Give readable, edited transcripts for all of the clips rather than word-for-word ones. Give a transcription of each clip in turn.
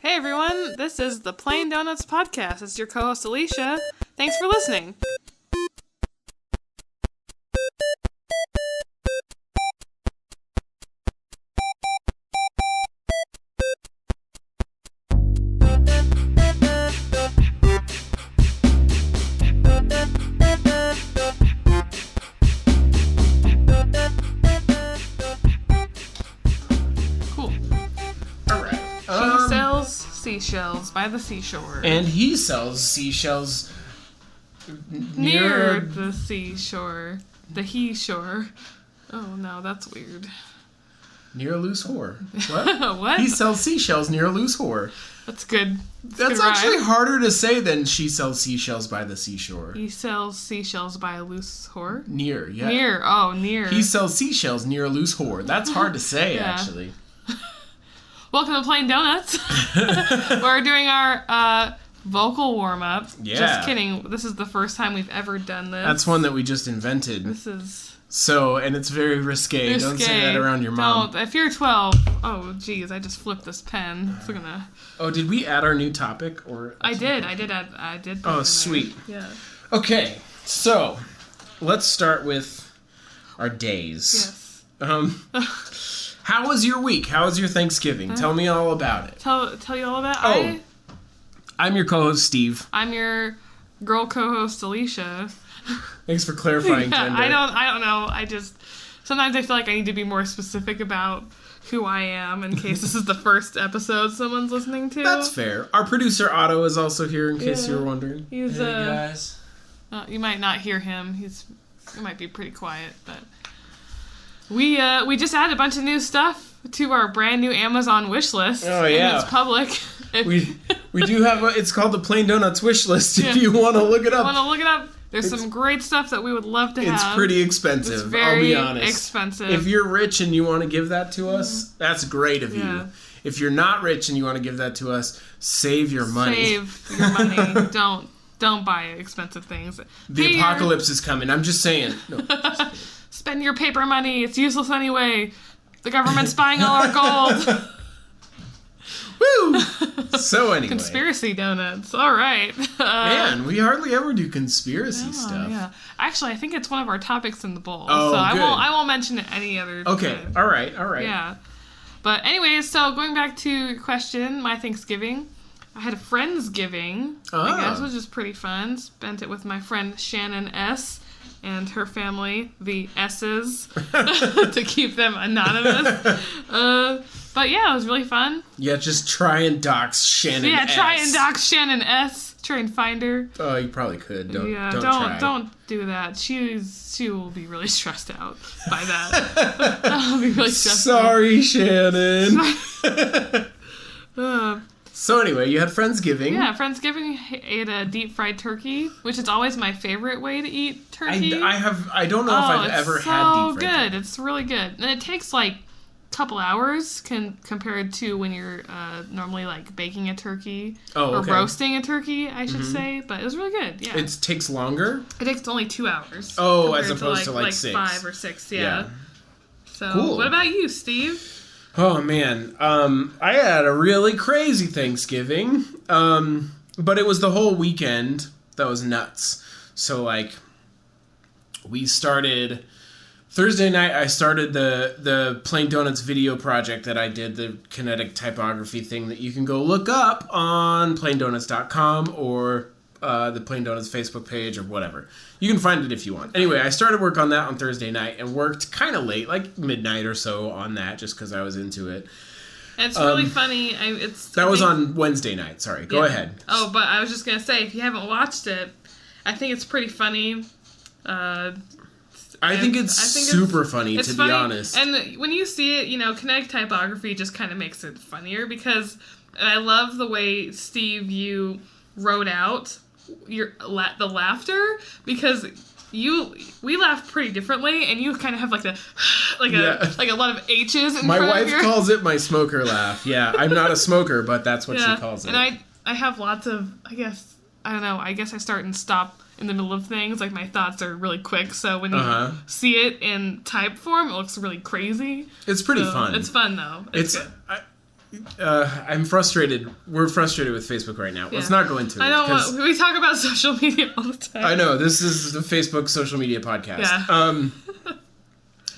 Hey everyone, this is the Plain Donuts Podcast. It's your co-host Alicia. Thanks for listening. Cool. Alright. She sells seashells by the seashore. And he sells seashells near the seashore. The he-shore. Oh no, that's weird. Near a loose whore. What? What? He sells seashells near a loose whore. That's good. That's actually harder to say than she sells seashells by the seashore. He sells seashells by a loose whore? Near, yeah. Near. Oh, near. He sells seashells near a loose whore. That's hard to say, Yeah. actually. Welcome to Plain Donuts. We're doing our vocal warm-up. Yeah. Just kidding. This is the first time we've ever done this. That's one that we just invented. This is... So, and it's very risque. Don't say that around your mom. Don't. If you're 12... Oh, geez. I just flipped this pen. It's gonna... Oh, did we add our new topic? Or I did put it in there. sweet. Yeah. Okay, so let's start with our days. Yes. How was your week? How was your Thanksgiving? Tell me all about it. Tell you all about it? I'm your co-host, Steve. I'm your girl co-host, Alicia. Thanks for clarifying Yeah, gender. I don't know. I just... Sometimes I feel like I need to be more specific about who I am in case this is the first episode someone's listening to. That's fair. Our producer, Otto, is also here in case you were wondering. He's, Hey guys. You might not hear him. He might be pretty quiet, but... We just added a bunch of new stuff to our brand new Amazon wish list. Oh, yeah. And it's public. We do have it's called the Plain Donuts wish list if Yeah. you want to look it up. Want to look it up? There's some great stuff that we would love to have. It's pretty expensive, It's very I'll be honest. expensive. If you're rich and you want to give that to us, that's great of Yeah. you. If you're not rich and you want to give that to us, save your money. Save your money. Don't buy expensive things. The apocalypse is coming. I'm just saying. No. Spend your paper money. It's useless anyway. The government's buying all our gold. Woo! So anyway. Conspiracy donuts. All right. Man, we hardly ever do conspiracy stuff. Yeah. Actually, I think it's one of our topics in the bowl. Oh, so good. I won't mention it any other Okay. time. All right. Yeah. But anyways, so going back to your question, my Thanksgiving, I had a Friendsgiving, I guess, which is pretty fun. Spent it with my friend Shannon S. and her family, the S's, to keep them anonymous. But yeah, it was really fun. Yeah, just try and dox Shannon Yeah, S. try and dox Shannon S. Try and find her. Oh, you probably could. Don't try. Don't do that. She will be really stressed out by that. I'll be really stressed out. Sorry, Shannon. Uh, So anyway, you had Friendsgiving. Yeah, Friendsgiving ate a deep fried turkey, which is always my favorite way to eat turkey. I don't know if I've ever had deep fried good. turkey. It's really good, and it takes like a couple hours compared to when you're normally like baking a turkey or roasting a turkey, I should say. But it was really good. Yeah, it takes longer. It takes only 2 hours. Oh, as opposed to like 6, 5 or 6. Yeah. So, cool. What about you, Steve? Oh man, I had a really crazy Thanksgiving, but it was the whole weekend that was nuts. So like, we started Thursday night. I started the Plain Donuts video project that I did, the kinetic typography thing that you can go look up on plaindonuts.com or the Plain Donuts Facebook page or whatever. You can find it if you want. Anyway, I started work on that on Thursday night and worked kind of late, like midnight or so on that, just because I was into it. It's really funny. That was on Wednesday night. Sorry, go ahead. Oh, but I was just gonna say, if you haven't watched it, I think it's pretty funny. I think it's super funny, to be honest. And when you see it, kinetic typography just kind of makes it funnier because I love the way, Steve, you wrote out the laughter, because we laugh pretty differently, and you kind of have like a lot of H's in my front wife of your... calls it my smoker laugh. Yeah, I'm not a smoker, but that's what she calls it. And I have lots of, I guess I start and stop in the middle of things. Like, my thoughts are really quick, so when you see it in type form, it looks really crazy. It's pretty fun. It's fun, though. It's good. I'm frustrated. We're frustrated with Facebook right now. Yeah. Let's not go into it. I know. We talk about social media all the time. I know. This is the Facebook social media podcast. Yeah.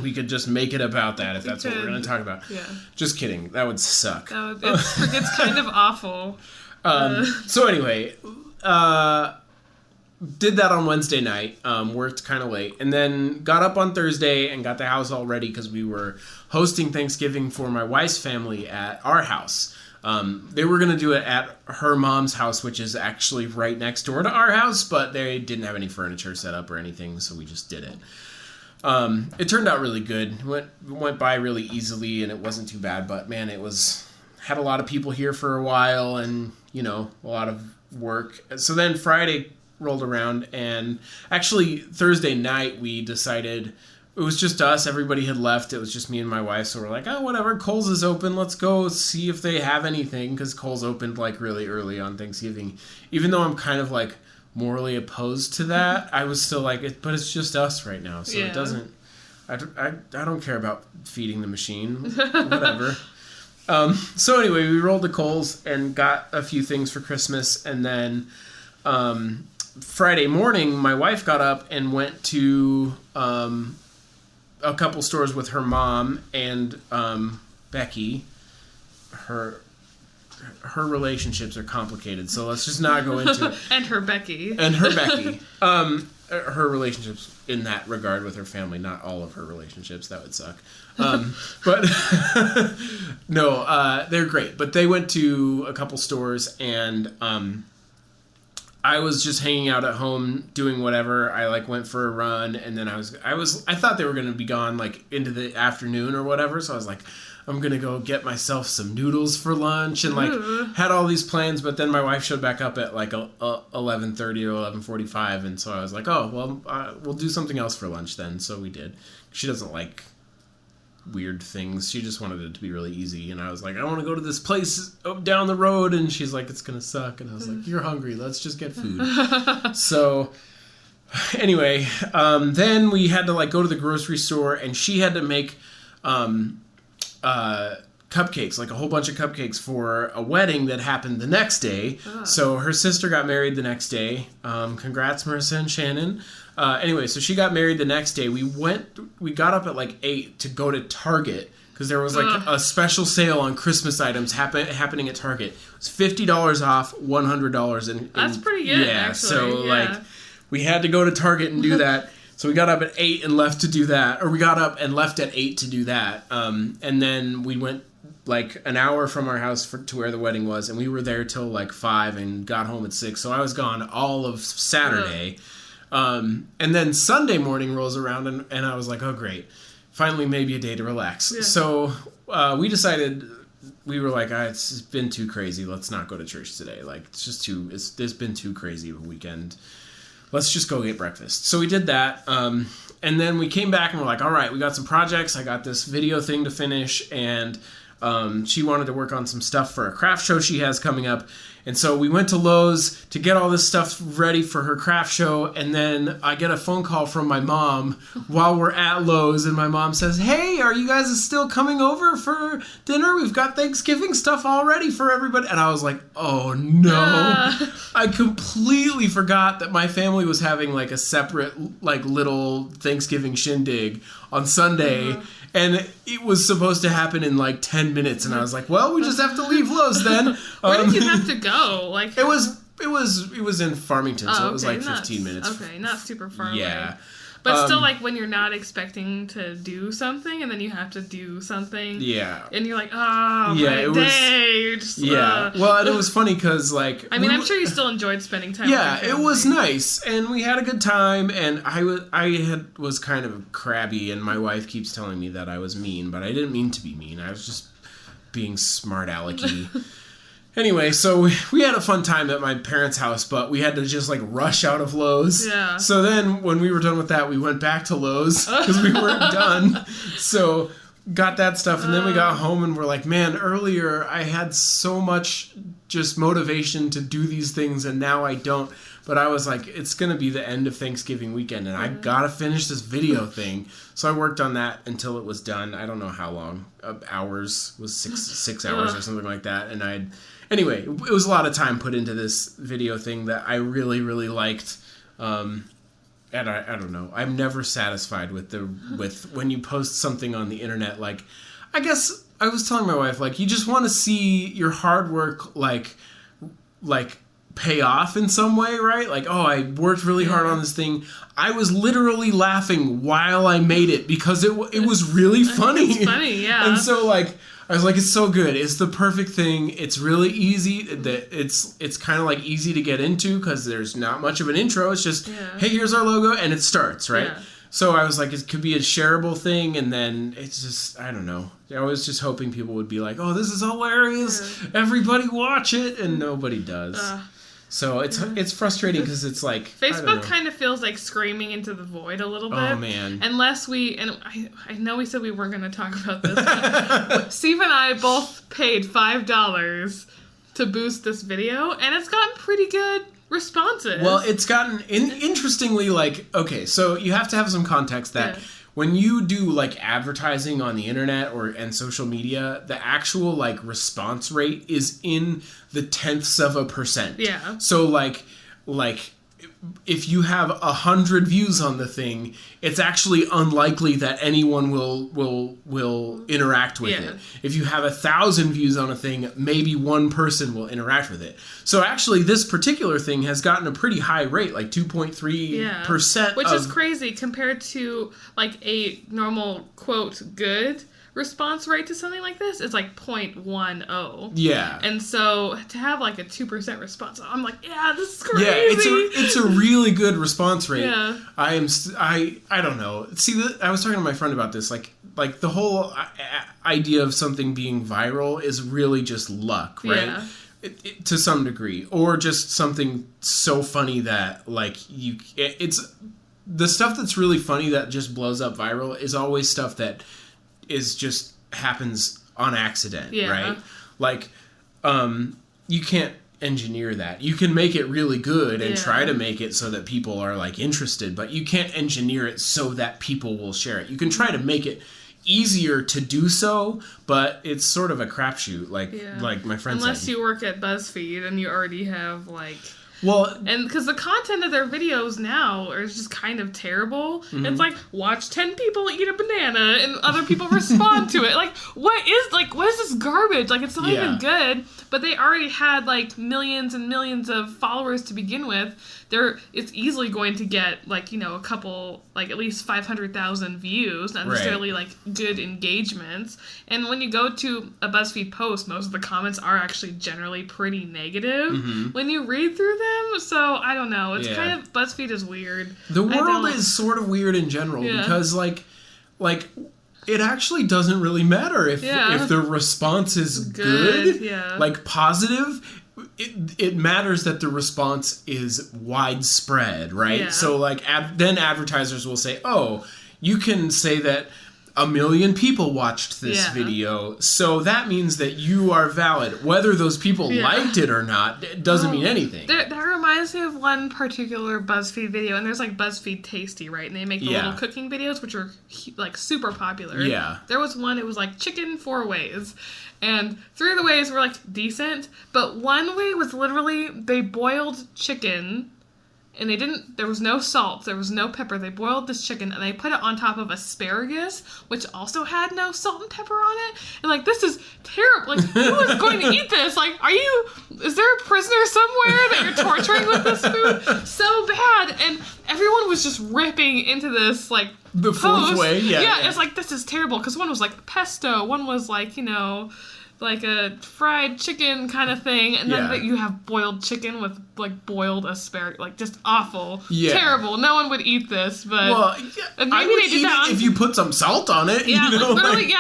We could just make it about that if that's what we're going to talk about. Yeah. Just kidding. That would suck. It's kind of awful. So anyway, did that on Wednesday night. Worked kind of late. And then got up on Thursday and got the house all ready because we were hosting Thanksgiving for my wife's family at our house. They were going to do it at her mom's house, which is actually right next door to our house, but they didn't have any furniture set up or anything, so we just did it. It turned out really good. Went by really easily, and it wasn't too bad. But man, had a lot of people here for a while, and a lot of work. So then Friday rolled around, and actually Thursday night we decided it was just us. Everybody had left. It was just me and my wife. So we're like, oh, whatever. Kohl's is open. Let's go see if they have anything, because Kohl's opened like really early on Thanksgiving. Even though I'm kind of like morally opposed to that, I was still like, but it's just us right now, so it doesn't. I don't care about feeding the machine, whatever. So anyway, we rolled to Kohl's and got a few things for Christmas, and then Friday morning, my wife got up and went to a couple stores with her mom and Becky. Her relationships are complicated, so let's just not go into it. And her Becky. Her relationships in that regard with her family, not all of her relationships. That would suck. But no, they're great. But they went to a couple stores, and I was just hanging out at home doing whatever. I went for a run, and then I thought they were going to be gone into the afternoon or whatever. So I was like, I'm going to go get myself some noodles for lunch, and had all these plans. But then my wife showed back up at 11:30 or 11:45. And so I was like, oh, well, we'll do something else for lunch then. So we did. She doesn't like weird things. She just wanted it to be really easy. And I was like, I want to go to this place down the road. And she's like, it's going to suck. And I was like, you're hungry. Let's just get food. So anyway, then we had to go to the grocery store, and she had to make cupcakes, a whole bunch of cupcakes for a wedding that happened the next day. So her sister got married the next day. Congrats, Marissa and Shannon. Anyway, so she got married the next day. We got up at 8 to go to Target, because there was a special sale on Christmas items happening at Target. It was $50 off, $100 That's pretty good, actually. So we had to go to Target and do that. So we got up at 8 and left to do that. Or we got up and left at 8 to do that. And then we went an hour from our house to where the wedding was. And we were there till 5 and got home at 6. So I was gone all of Saturday. And then Sunday morning rolls around, and I was like, oh, great. Finally, maybe a day to relax. Yeah. So we decided, we were like, it's been too crazy. Let's not go to church today. It's been too crazy of a weekend. Let's just go get breakfast. So we did that. And then we came back and we're like, all right, we got some projects. I got this video thing to finish. And she wanted to work on some stuff for a craft show she has coming up. And so we went to Lowe's to get all this stuff ready for her craft show. And then I get a phone call from my mom while we're at Lowe's. And my mom says, hey, are you guys still coming over for dinner? We've got Thanksgiving stuff all ready for everybody. And I was like, oh, no. I completely forgot that my family was having a separate little Thanksgiving shindig on Sunday. And it was supposed to happen in 10 minutes, and I was like, "Well, we just have to leave Lowe's then." Where did you have to go? It was in Farmington, so it was 15 minutes. Okay, not super far away. But still, when you're not expecting to do something, and then you have to do something. Yeah. And you're like, oh, yeah, my day. You're just, Well, and it was funny because, I'm sure you still enjoyed spending time with your family. It was nice, and we had a good time, and I was kind of crabby, and my wife keeps telling me that I was mean, but I didn't mean to be mean. I was just being smart-alecky. Anyway, so we had a fun time at my parents' house, but we had to just rush out of Lowe's. Yeah. So then when we were done with that, we went back to Lowe's because we weren't done. So got that stuff, and then we got home and we're like, man, earlier I had so much just motivation to do these things, and now I don't. But I was like, it's going to be the end of Thanksgiving weekend, and I got to finish this video thing. So I worked on that until it was done. I don't know how long. Hours. Was 6 hours or something like that. And anyway, it was a lot of time put into this video thing that I really, really liked. And I don't know. I'm never satisfied with when you post something on the internet. Like, I guess I was telling my wife, like, you just want to see your hard work, like pay off in some way, right? Like, oh, I worked really hard on this thing. I was literally laughing while I made it because it was really funny. It's funny, yeah. And so, like, I was like, it's so good. It's the perfect thing. It's really easy. It's kind of like easy to get into because there's not much of an intro. It's just, hey, here's our logo, and it starts, right? Yeah. So I was like, it could be a shareable thing, and then it's just, I don't know. I was just hoping people would be like, oh, this is hilarious. Yeah. Everybody watch it, and nobody does. So it's frustrating because it's like... Facebook kind of feels like screaming into the void a little bit. Oh, man. Unless I know we said we weren't going to talk about this, but Steve and I both paid $5 to boost this video, and it's gotten pretty good responses. Well, it's gotten... interestingly, like... Okay, so you have to have some context that... Yeah. When you do, like, advertising on the internet and social media, the actual, like, response rate is in the 0.1%. Yeah. So, like, if you have 100 views on the thing, it's actually unlikely that anyone will interact with it. If you have 1,000 views on a thing, maybe one person will interact with it. So actually, this particular thing has gotten a pretty high rate, like 2.3%. Which is crazy compared to like a normal quote good response rate to something like this is like 0.10. Yeah. And so to have like a 2% response, I'm like, yeah, this is crazy. Yeah, it's a really good response rate. Yeah. I don't know. See, I was talking to my friend about this. Like the whole idea of something being viral is really just luck, right? Yeah. To some degree, or just something so funny that like it's the stuff that's really funny that just blows up viral is always stuff that is just happens on accident, right? Like, you can't engineer that. You can make it really good and try to make it so that people are like interested, but you can't engineer it so that people will share it. You can try to make it easier to do so, but it's sort of a crapshoot, like my friend said. Unless you work at BuzzFeed and you already have like... Well, and because the content of their videos now is just kind of terrible. Mm-hmm. It's like, watch 10 people eat a banana and other people respond to it. Like, what is this garbage? Like, it's not even good, but they already had like millions and millions of followers to begin with. It's easily going to get like, you know, a couple, like at least 500,000 views, not necessarily like good engagements. And when you go to a BuzzFeed post, most of the comments are actually generally pretty negative when you read through them. So I don't know. It's kind of, BuzzFeed is weird. The world is sort of weird in general because like it actually doesn't really matter if the response is good, like positive. It matters that the response is widespread, right? Yeah. So, like, then advertisers will say, oh, you can say that 1 million people watched this video, so that means that you are valid. Whether those people liked it or not, it doesn't mean anything. That reminds me of one particular BuzzFeed video, and there's, like, BuzzFeed Tasty, right? And they make the little cooking videos, which are, like, super popular. Yeah. There was one, it was, like, chicken 4 ways. And 3 of the ways were, like, decent, but one way was literally they boiled chicken, and there was no salt, there was no pepper. They boiled this chicken, and they put it on top of asparagus, which also had no salt and pepper on it. And, like, this is terrible. Like, who is going to eat this? Like, is there a prisoner somewhere that you're torturing with this food? So bad. And everyone was just ripping into this, like, the fourth way, yeah. It's like, this is terrible, because one was, like, pesto, one was, like, you know, like a fried chicken kind of thing, and then you have boiled chicken with like boiled asparagus, like just awful, terrible. No one would eat this, but maybe I would eat it if you put some salt on it. Yeah, you know,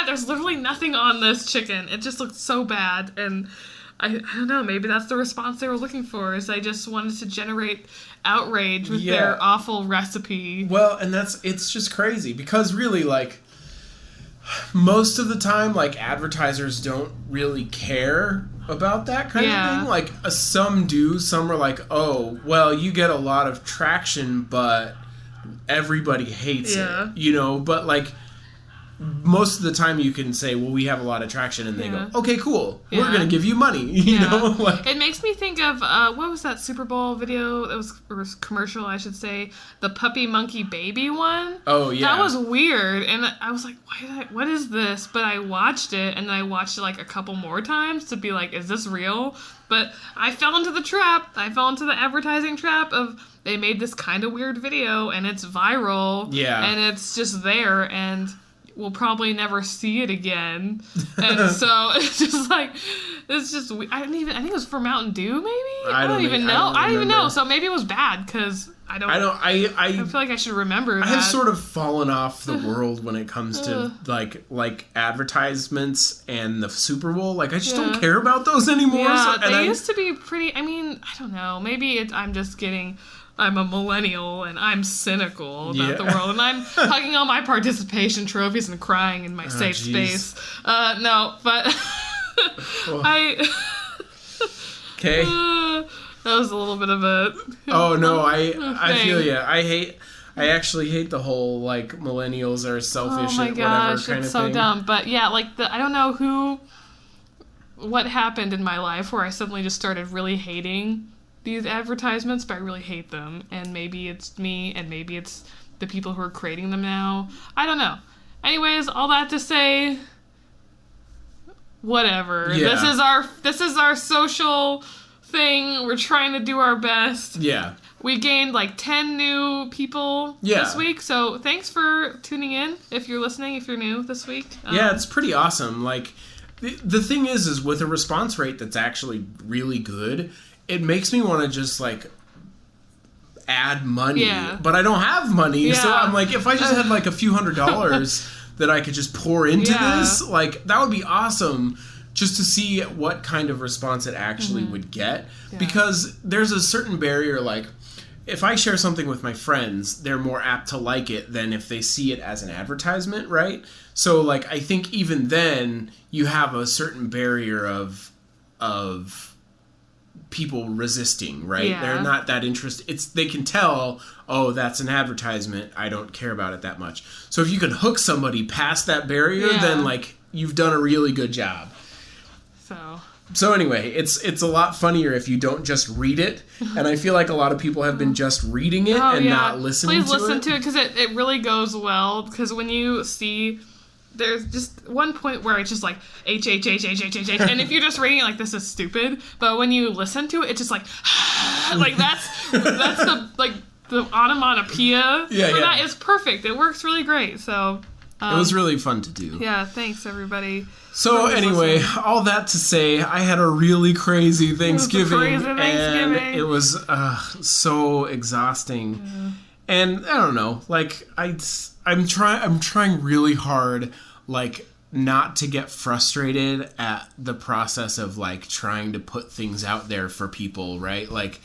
there's literally nothing on this chicken. It just looked so bad, and I don't know. Maybe that's the response they were looking for. Is they just wanted to generate outrage with their awful recipe. Well, and it's just crazy because really like. Most of the time, like, advertisers don't really care about that kind Yeah. of thing. Like, some do. Some are like, oh, well, you get a lot of traction, but everybody hates it. You know, but like, most of the time you can say, well, we have a lot of traction, and they go, okay, cool, we're going to give you money, you know? Like, it makes me think of, what was that Super Bowl video, that was commercial, I should say, the Puppy Monkey Baby one? Oh, yeah. That was weird, and I was like, what is this? But I watched it, and then I watched it like a couple more times to be like, is this real? But I fell into the trap. I fell into the advertising trap of, they made this kind of weird video, and it's viral, and it's just there, and we'll probably never see it again. And so it's just like, it's just, I think it was for Mountain Dew, maybe? I don't even know. I don't even know. So maybe it was bad, because I feel like I should remember that. I have sort of fallen off the world when it comes to like advertisements and the Super Bowl. Like, I just don't care about those anymore. Yeah, they used to be pretty, I mean, I don't know. Maybe I'm a millennial and I'm cynical about the world, and I'm hugging all my participation trophies and crying in my safe space. No, but Okay. That was a little bit of a. Oh no, I feel you. I actually hate the whole like millennials are selfish and whatever kind of thing. It's so dumb. But yeah, like I don't know what happened in my life where I suddenly just started really hating these advertisements, but I really hate them. And maybe it's me, and maybe it's the people who are creating them now. I don't know. Anyways, all that to say, whatever. Yeah. This is our social thing. We're trying to do our best. Yeah. We gained like 10 new people this week, so thanks for tuning in. If you're listening, if you're new this week. Yeah, it's pretty awesome. Like, the thing is with a response rate that's actually really good, it makes me want to just, like, add money. Yeah. But I don't have money, so I'm like, if I just had, like, a few $100s that I could just pour into this, like, that would be awesome just to see what kind of response it actually would get. Yeah. Because there's a certain barrier, like, if I share something with my friends, they're more apt to like it than if they see it as an advertisement, right? So, like, I think even then, you have a certain barrier of people resisting, right? Yeah. They're not that interested. They can tell, oh, that's an advertisement. I don't care about it that much. So if you can hook somebody past that barrier, then, like, you've done a really good job. So anyway, it's a lot funnier if you don't just read it, and I feel like a lot of people have been just reading it not listening to it. Please listen to it, because it really goes well, because when you see, there's just one point where it's just like, H, and if you're just reading it like, this is stupid, but when you listen to it, it's just like, like, that's the, like, the onomatopoeia for that is perfect. It works really great, so... it was really fun to do. Yeah, thanks, everybody. So anyway, all that to say, I had a really crazy Thanksgiving, and it was so exhausting. Yeah. And I don't know, like I'm trying really hard, like, not to get frustrated at the process of, like, trying to put things out there for people, right? Like,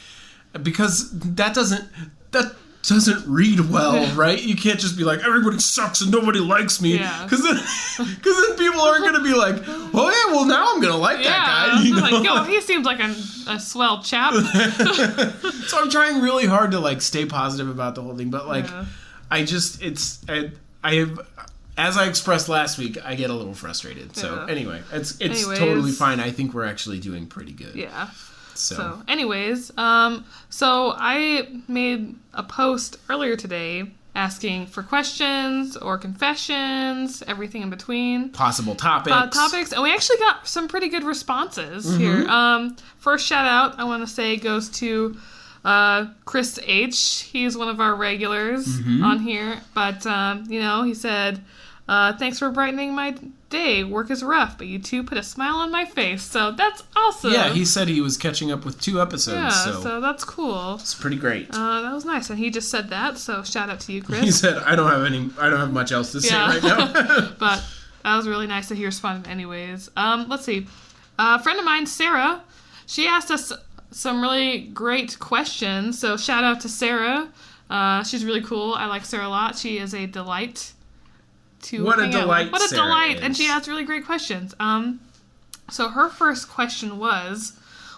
because that doesn't read well, right? You can't just be like, everybody sucks and nobody likes me. Because then people aren't going to be like, oh yeah, well now I'm going to like that guy. You know? Like, yo, he seems like a swell chap. So I'm trying really hard to, like, stay positive about the whole thing. But, like, as I expressed last week, I get a little frustrated. So anyway, it's totally fine. I think we're actually doing pretty good. Yeah. So anyways, so I made a post earlier today asking for questions or confessions, everything in between. Possible topics. And we actually got some pretty good responses here. First shout out I want to say goes to Chris H. He's one of our regulars on here. But, he said, thanks for brightening my day. Work is rough, but you two put a smile on my face. So that's awesome. Yeah, he said he was catching up with 2 episodes. Yeah, so that's cool. It's pretty great. That was nice, and he just said that. So shout out to you, Chris. He said, I don't have much else to say right now. But that was really nice that he responded anyways. Let's see. A friend of mine, Sarah, she asked us some really great questions. So shout out to Sarah. She's really cool. I like Sarah a lot. She is a delight. What a delight! What a delight! And she asks really great questions. So her first question was,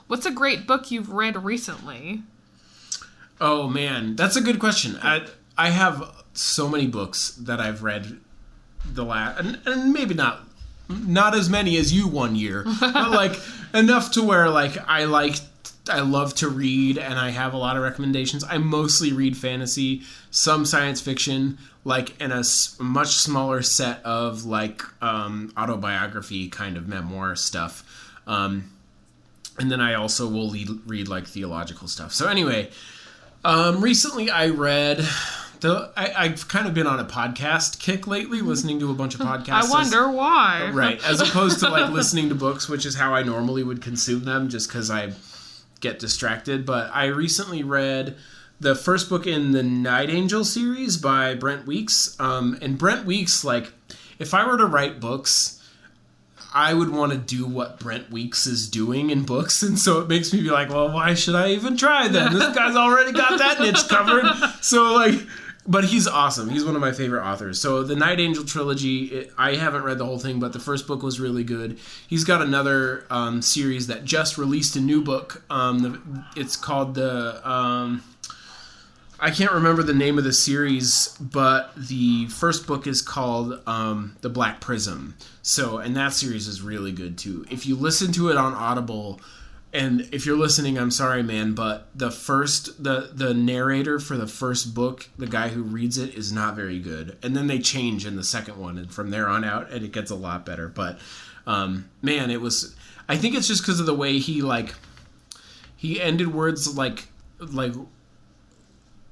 what's a great book you've read recently? Oh, man. That's a good question. I have so many books that I've read and maybe not as many as you one year, but like enough to where like I love to read and I have a lot of recommendations. I mostly read fantasy, some science fiction, like in a much smaller set of like autobiography kind of memoir stuff. And then I also will read like theological stuff. So anyway, recently I read I've kind of been on a podcast kick lately, listening to a bunch of podcasts. I wonder why. Right, as opposed to like listening to books, which is how I normally would consume them, just because I get distracted. But I recently read the first book in the Night Angel series by Brent Weeks. And Brent Weeks, like, if I were to write books, I would want to do what Brent Weeks is doing in books. And so it makes me be like, well, why should I even try then? This guy's already got that niche covered. So, like, but he's awesome. He's one of my favorite authors. So the Night Angel trilogy, I haven't read the whole thing, but the first book was really good. He's got another series that just released a new book. It's called I can't remember the name of the series, but the first book is called The Black Prism. So, and that series is really good too. If you listen to it on Audible, and if you're listening, I'm sorry, man, but the narrator for the first book, the guy who reads it, is not very good. And then they change in the second one, and from there on out, and it gets a lot better. But, man, it was... I think it's just because of the way he ended words like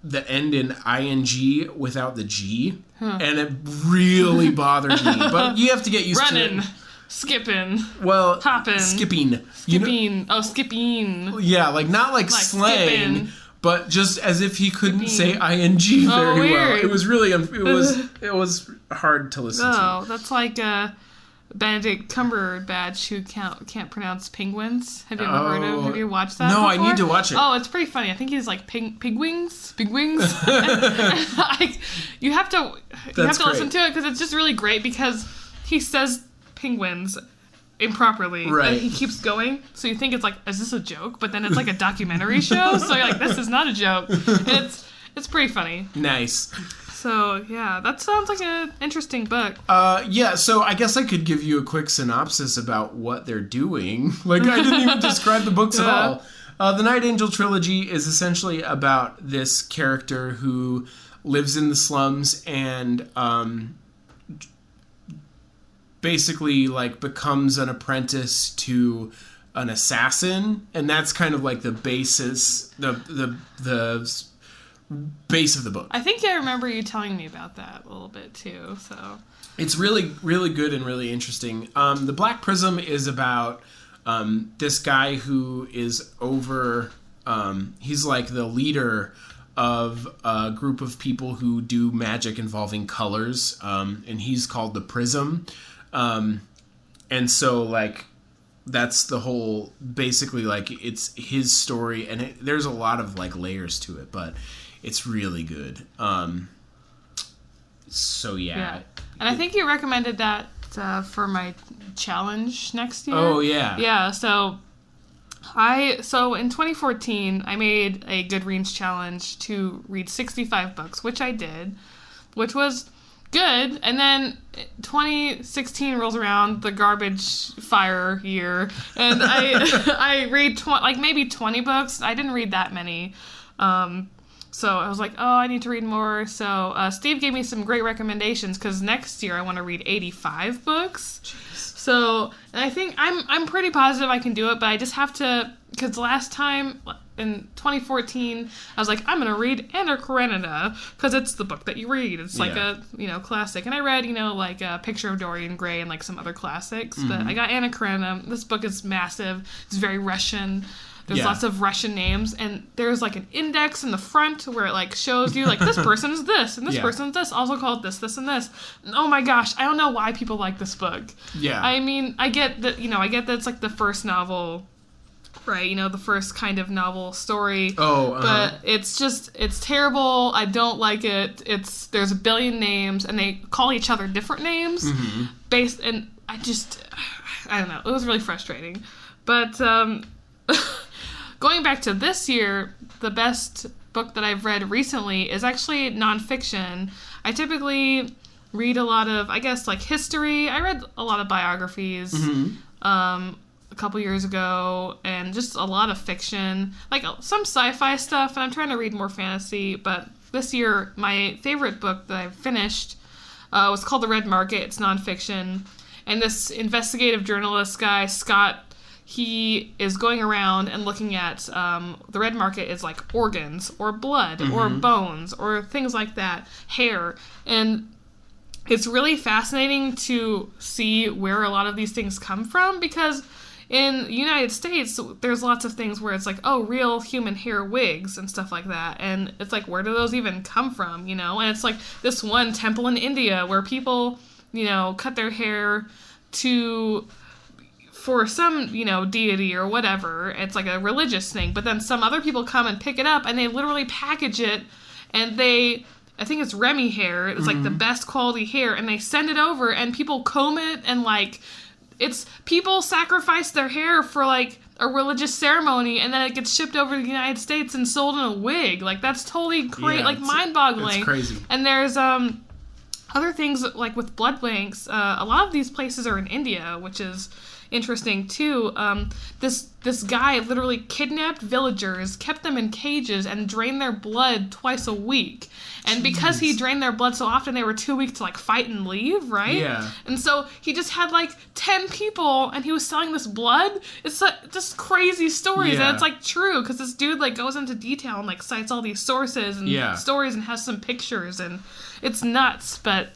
the end in ing without the G, and it really bothered me. But you have to get used to it. Skipping. Well, hopping. Skipping. Skipping. Skipping. Yeah, like not like slang, skipping. But just as if he couldn't say ing very well. It was really it was hard to listen to. Oh, that's like Benedict Cumberbatch who can't pronounce penguins. Have you ever heard of? Have you watched that? No, before? I need to watch it. Oh, it's pretty funny. I think he's like pigwings. You have to listen to it because it's just really great because he says penguins improperly, right? And he keeps going, so you think it's like, is this a joke? But then it's like a documentary show, so you're like, this is not a joke. And it's pretty funny. Nice. So yeah, that sounds like an interesting book. Yeah. So I guess I could give you a quick synopsis about what they're doing. Like I didn't even describe the books at all. The Night Angel trilogy is essentially about this character who lives in the slums and basically like becomes an apprentice to an assassin, and that's kind of like the basis, the base of the book. I think I remember you telling me about that a little bit too. So it's really, really good and really interesting. The Black Prism is about this guy who is he's like the leader of a group of people who do magic involving colors, and he's called the Prism. And so like that's the whole, basically like it's his story, and there's a lot of like layers to it, but it's really good. So yeah. And I think you recommended that for my challenge next year. Oh yeah. Yeah. So in 2014 I made a Goodreads challenge to read 65 books, which I did, which was good. And then 2016 rolls around, the garbage fire year, and I read maybe 20 books. I didn't read that many. So I was like, I need to read more. So Steve gave me some great recommendations because next year I want to read 85 books. Jeez. So, and I think I'm pretty positive I can do it, but I just have to, because last time in 2014 I was like, I'm going to read Anna Karenina because it's the book that you read. It's like a classic. And I read like a Picture of Dorian Gray and like some other classics. Mm-hmm. But I got Anna Karenina. This book is massive. It's very Russian. There's lots of Russian names, and there's like an index in the front where it like shows you like this person is this and this person is this, also called this, this, and this. And oh my gosh, I don't know why people like this book. Yeah. I mean, I get that it's like the first novel, right? The first kind of novel story. Oh. But it's terrible. I don't like it. There's a billion names, and they call each other different names based, and I I don't know. It was really frustrating. But going back to this year, the best book that I've read recently is actually nonfiction. I typically read a lot of, I guess, like history. I read a lot of biographies a couple years ago, and just a lot of fiction, like some sci-fi stuff, and I'm trying to read more fantasy. But this year, my favorite book that I've finished was called The Red Market. It's nonfiction, and this investigative journalist guy, Scott, he is going around and looking at the red market is like organs or blood or bones or things like that, hair, and it's really fascinating to see where a lot of these things come from, because in the United States, there's lots of things where it's like, oh, real human hair wigs and stuff like that. And it's like, where do those even come from, you know? And it's like this one temple in India where people, you know, cut their hair for some, you know, deity or whatever. It's like a religious thing. But then some other people come and pick it up and they literally package it, and I think it's Remy hair. It's like the best quality hair, and they send it over and people comb it, and like, it's people sacrifice their hair for like a religious ceremony, and then it gets shipped over to the United States and sold in a wig. Like, that's totally crazy, like mind-boggling. It's crazy. And there's other things like with blood banks. A lot of these places are in India, which is interesting too. This guy literally kidnapped villagers, kept them in cages, and drained their blood twice a week. And because he drained their blood so often, they were too weak to like fight and leave, right? Yeah. And so he just had like 10 people, and he was selling this blood. It's just crazy stories, and it's like true, because this dude like goes into detail and like cites all these sources and stories and has some pictures, and it's nuts. But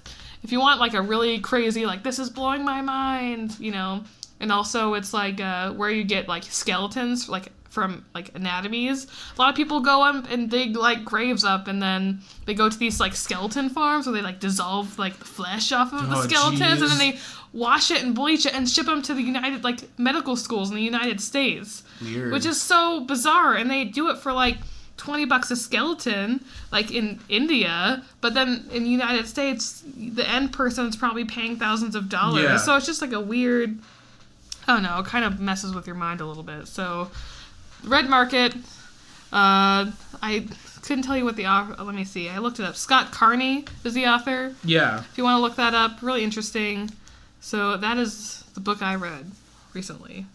if you want like a really crazy, like, this is blowing my mind, you know. And also it's like where you get like skeletons, like from like anatomies. A lot of people go up and dig like graves up, and then they go to these like skeleton farms where they like dissolve like the flesh off of the skeletons, and then they wash it and bleach it and ship them to the United, like, medical schools in the United States. Weird. Which is so bizarre. And they do it for like $20 a skeleton, like in India, but then in the United States, the end person's probably paying thousands of dollars. Yeah. So it's just like a weird, I don't know, it kind of messes with your mind a little bit. So, Red Market, I couldn't tell you what the author, let me see, I looked it up. Scott Carney is the author. Yeah. If you want to look that up, really interesting. So that is the book I read recently.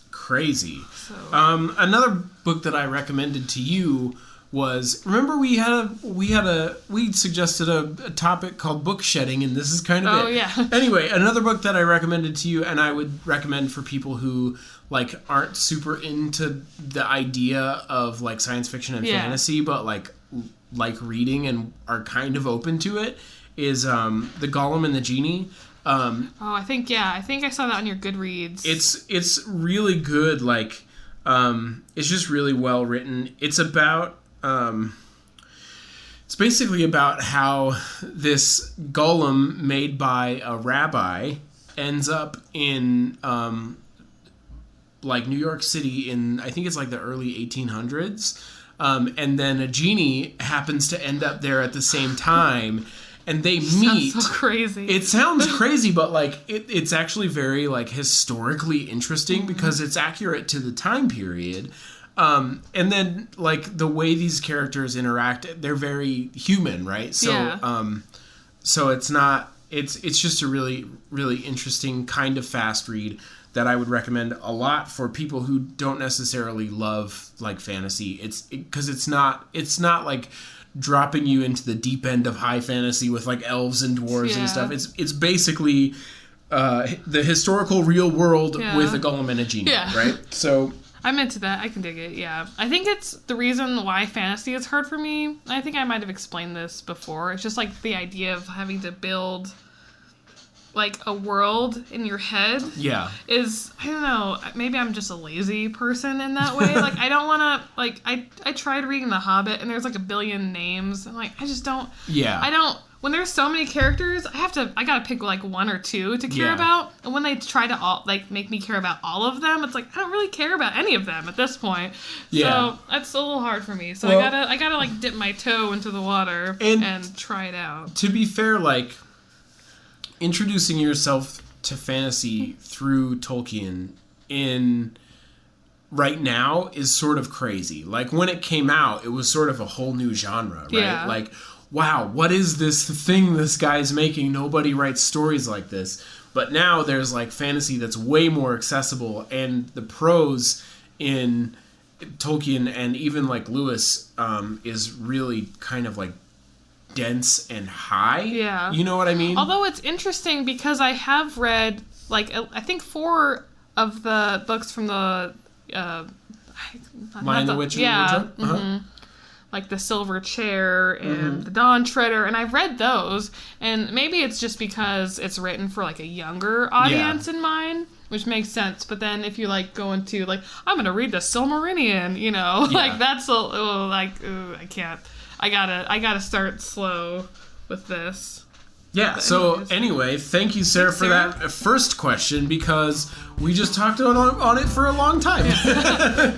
Crazy. So. Another book that I recommended to you was, remember we suggested a topic called book shedding, and this is kind of it. Oh, yeah. Anyway, another book that I recommended to you, and I would recommend for people who like aren't super into the idea of like science fiction and fantasy, but like reading and are kind of open to it, is The Golem and the Genie. I think I saw that on your Goodreads. It's really good. Like, it's just really well written. It's about, it's basically about how this golem made by a rabbi ends up in, like New York City in, I think it's like the early 1800s. And then a genie happens to end up there at the same time. And they meet. Sounds so crazy. It sounds crazy, but like it's actually very like historically interesting because it's accurate to the time period. And then like the way these characters interact, they're very human, right? So so it's just a really, really interesting kind of fast read that I would recommend a lot for people who don't necessarily love like fantasy. Because it's not like dropping you into the deep end of high fantasy with like elves and dwarves and stuff. It's basically the historical real world with a golem and a genie, right? So I'm into that. I can dig it. Yeah, I think it's the reason why fantasy is hard for me. I think I might have explained this before. It's just like the idea of having to build like a world in your head is, I don't know, maybe I'm just a lazy person in that way. Like, I don't want to, like, I tried reading The Hobbit, and there's like a billion names, and like, I just don't, when there's so many characters, I gotta pick like one or two to care about, and when they try to all, like, make me care about all of them, it's like, I don't really care about any of them at this point. So, that's a little hard for me. So well, I gotta like dip my toe into the water and try it out. To be fair, like, introducing yourself to fantasy through Tolkien in right now is sort of crazy. Like, when it came out, it was sort of a whole new genre, right? Yeah. Like, wow, what is this thing this guy's making? Nobody writes stories like this. But now there's, like, fantasy that's way more accessible, and the prose in Tolkien and even, like, Lewis is really kind of, like, dense and high. Yeah. You know what I mean? Although it's interesting because I have read, like, I think 4 of the books from the... Lion, the Witch, and yeah, the Wardrobe? Uh-huh. Like the Silver Chair and the Dawn Treader, and I've read those, and maybe it's just because it's written for, like, a younger audience in mind, which makes sense. But then if you, like, go into, like, I'm gonna read the Silmarillion, you know, like, that's I can't. I gotta start slow with this. Yeah, so anyway, thank you, Sarah, for that first question, because we just talked on it for a long time. Yeah.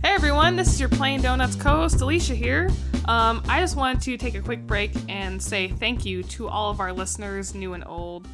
Hey everyone, this is your Plain Donuts co-host, Alicia here. I just wanted to take a quick break and say thank you to all of our listeners, new and old.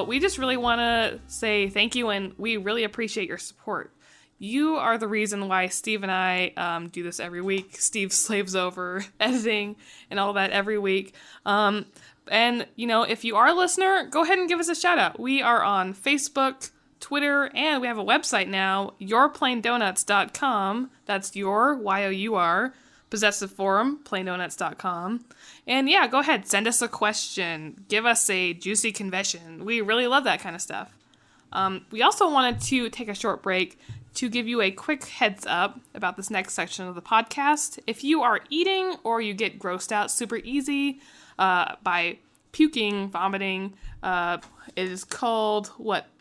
We just really want to say thank you, and we really appreciate your support. You are the reason why Steve and I do this every week. Steve slaves over editing and all that every week. And, you know, if you are a listener, go ahead and give us a shout out. We are on Facebook, Twitter, and we have a website now, yourplaindonuts.com. That's your, Y-O-U-R, possessive form, plaindonuts.com. And yeah, go ahead, send us a question, give us a juicy confession. We really love that kind of stuff. We also wanted to take a short break to give you a quick heads up about this next section of the podcast. If you are eating or you get grossed out super easy by puking, vomiting, it is called,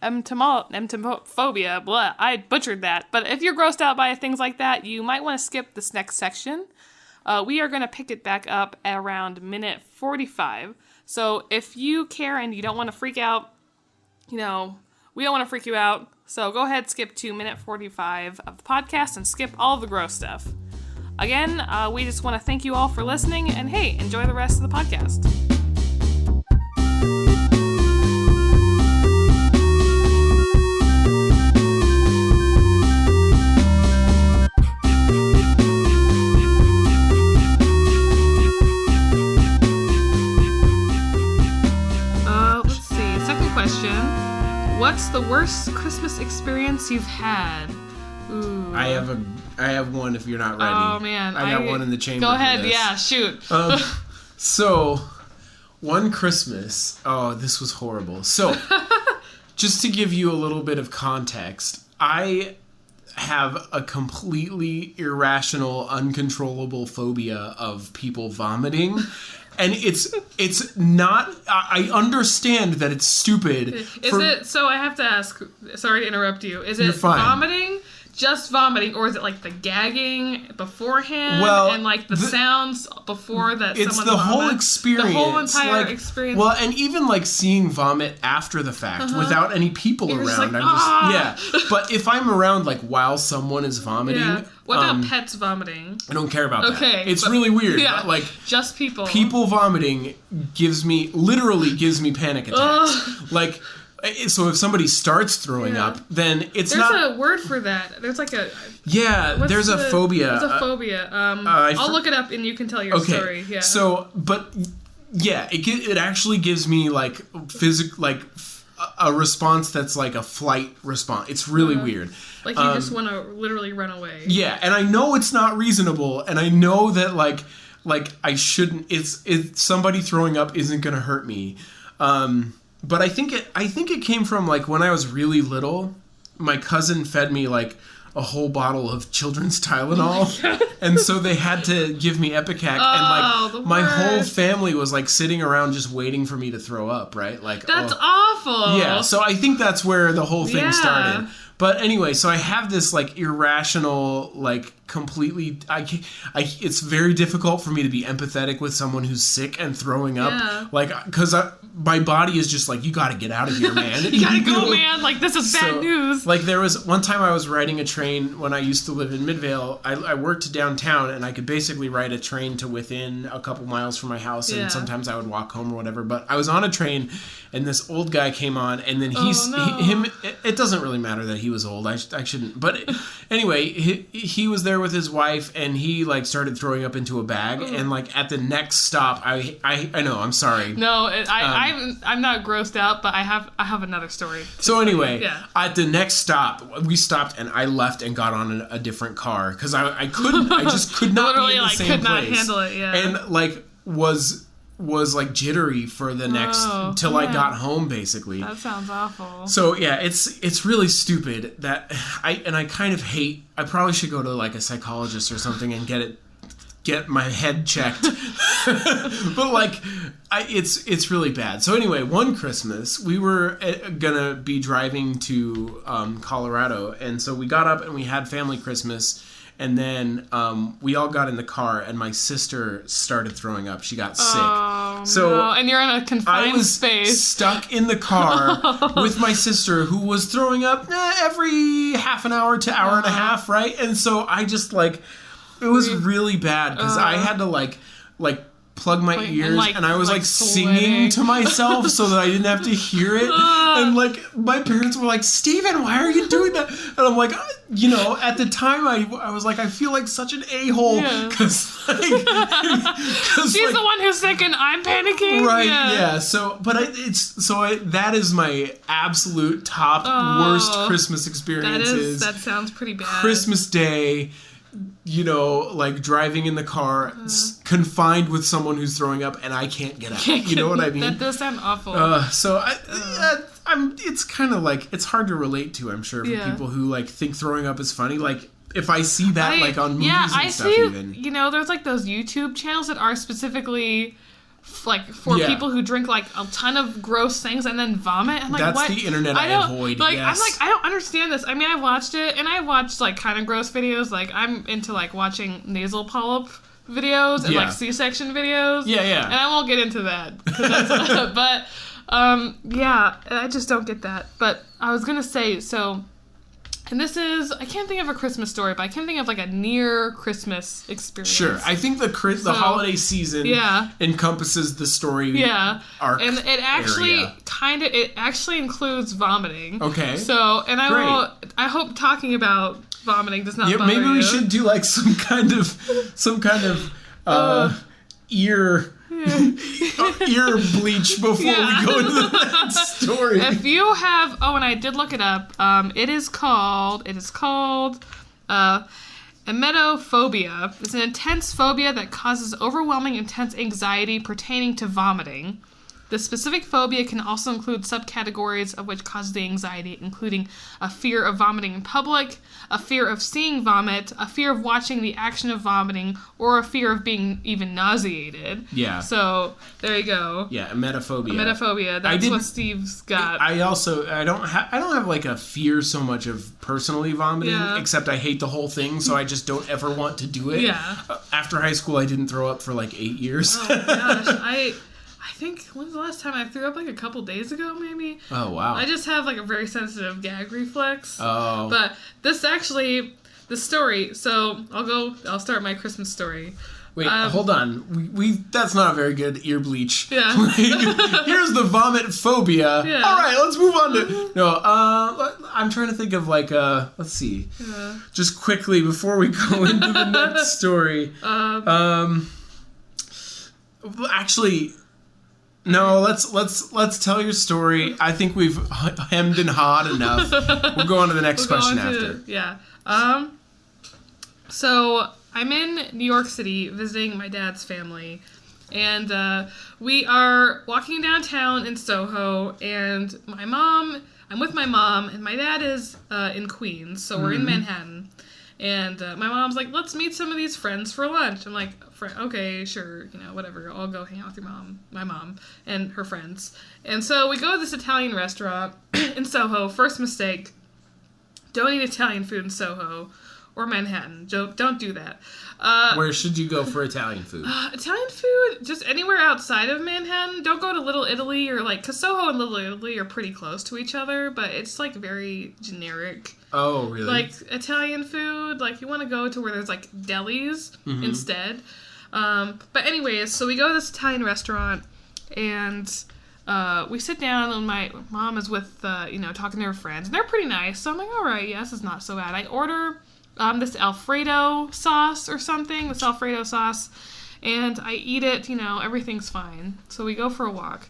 emetophobia, blah, I butchered that. But if you're grossed out by things like that, you might want to skip this next section. We are going to pick it back up at around minute 45. So if you care and you don't want to freak out, you know, we don't want to freak you out. So go ahead, skip to minute 45 of the podcast and skip all the gross stuff. Again, we just want to thank you all for listening, and hey, enjoy the rest of the podcast. Let's see. Second question. What's the worst Christmas experience you've had? Ooh. I have one if you're not ready. Oh, man. I got one in the chamber. Go ahead, yeah, shoot. So, one Christmas, this was horrible. So, just to give you a little bit of context, I have a completely irrational, uncontrollable phobia of people vomiting. And it's not... I understand that it's stupid. So I have to ask... Sorry to interrupt you. Is it vomiting? Just vomiting? Or is it like the gagging beforehand? And like the sounds before that someone It's the whole experience. The whole entire experience. Well, and even like seeing vomit after the fact without any people You're around. Just like, But if I'm around like while someone is vomiting... Yeah. What about pets vomiting? I don't care about that. Okay. It's really weird. Yeah, but like just people. People vomiting literally gives me panic attacks. Like, so if somebody starts throwing up, then it's not... There's a word for that. There's like a... Yeah, there's a phobia. There's a phobia. I'll look it up and you can tell your story. Yeah. So, but yeah, it actually gives me like a response that's like a flight response. It's really weird. Like you just want to literally run away. Yeah, and I know it's not reasonable, and I know that like I shouldn't. It's somebody throwing up isn't gonna hurt me. But I think it came from like when I was really little, my cousin fed me like a whole bottle of children's Tylenol, and so they had to give me Epicac, and like my whole family was like sitting around just waiting for me to throw up, right? Like that's awful. Yeah, so I think that's where the whole thing started. But anyway, so I have this like irrational, like completely. It's very difficult for me to be empathetic with someone who's sick and throwing up, like because my body is just like, you got to get out of here, man. You got to go, man. Like, this is bad news. Like, there was one time I was riding a train when I used to live in Midvale. I worked downtown, and I could basically ride a train to within a couple miles from my house, and sometimes I would walk home or whatever. But I was on a train, and this old guy came on, and then it doesn't really matter that he was old. I shouldn't. But anyway, he was there with his wife, and he, like, started throwing up into a bag, and, like, at the next stop, I know, I'm sorry. No, I'm not grossed out, but I have another story. So anyway, at the next stop, we stopped and I left and got on a different car because I just could not be in the same could place. Not handle it, yeah. And like was like jittery for the next till I got home, basically. That sounds awful. So yeah, it's really stupid that I kind of hate. I probably should go to like a psychologist or something and get my head checked. But like it's really bad. So anyway, one Christmas we were gonna be driving to Colorado, and so we got up and we had family Christmas, and then we all got in the car and my sister started throwing up. She got sick. So no. And you're in a confined space, stuck in the car with my sister who was throwing up every half an hour to hour and a half, right? And so I just like, it was really bad because I had to like plug my ears and I was like singing to myself so that I didn't have to hear it. And like my parents were like, Steven, why are you doing that? And I'm like, you know, at the time I was like, I feel like such an a-hole because she's the one who's sick and I'm panicking. Right, yeah. So, but that is my absolute top worst Christmas experiences. That sounds pretty bad. Christmas Day, you know, like driving in the car, confined with someone who's throwing up, and I can't get out. You know what I mean? That does sound awful. It's kind of like, it's hard to relate to, I'm sure, for people who like think throwing up is funny. Like, if I see that like on movies and stuff, even. You know, there's like those YouTube channels that are specifically like for people who drink like a ton of gross things and then vomit. I'm like, that's what? The internet I avoid. Like, yes. I'm like, I don't understand this. I mean, I watched it and I watched like kind of gross videos. Like, I'm into like watching nasal polyp videos and like C-section videos. Yeah. And I won't get into that. But I just don't get that. But I was gonna say, so. And this is, I can't think of a Christmas story, but I can think of like a near Christmas experience. Sure. I think the holiday season encompasses the story arc. And it actually it actually includes vomiting. Okay. So, and I hope talking about vomiting does not bother maybe you. We should do like some kind of ear bleach before we go into the next story. If you have, and I did look it up. It is called emetophobia. It's an intense phobia that causes overwhelming intense anxiety pertaining to vomiting. The specific phobia can also include subcategories of which causes the anxiety, including a fear of vomiting in public, a fear of seeing vomit, a fear of watching the action of vomiting, or a fear of being even nauseated. Yeah. So, there you go. Yeah, emetophobia. Emetophobia. That's what Steve's got. I don't have like a fear so much of personally vomiting, except I hate the whole thing, so I just don't ever want to do it. Yeah. After high school, I didn't throw up for like 8 years. Oh, gosh. I think, when's the last time I threw up? Like a couple days ago, maybe? Oh, wow. I just have like a very sensitive gag reflex. Oh. But the story, so I'll start my Christmas story. Wait, hold on. We that's not a very good ear bleach. Yeah. Here's the vomit phobia. Yeah. All right, let's move on to... No, I'm trying to think of like, let's see. Yeah. Just quickly, before we go into the next story. Actually... No, let's tell your story. I think we've hemmed and hawed enough. We'll go on to the next question after. Yeah. So I'm in New York City visiting my dad's family, and we are walking downtown in Soho, and I'm with my mom, and my dad is in Queens, so we're in Manhattan. And my mom's like, let's meet some of these friends for lunch. I'm like, okay, sure, whatever. I'll go hang out with my mom, and her friends. And so we go to this Italian restaurant in Soho. First mistake, don't eat Italian food in Soho, or Manhattan. Don't do that. Where should you go for Italian food? Italian food, just anywhere outside of Manhattan. Don't go to Little Italy or like, cause Soho and Little Italy are pretty close to each other, but it's like very generic. Oh, really? Like Italian food, like you want to go to where there's like delis instead. But anyways, so we go to this Italian restaurant and we sit down and my mom is with, talking to her friends and they're pretty nice. So I'm like, all right, yeah, this is not so bad. I order this Alfredo sauce or something, this Alfredo sauce, and I eat it, everything's fine. So we go for a walk,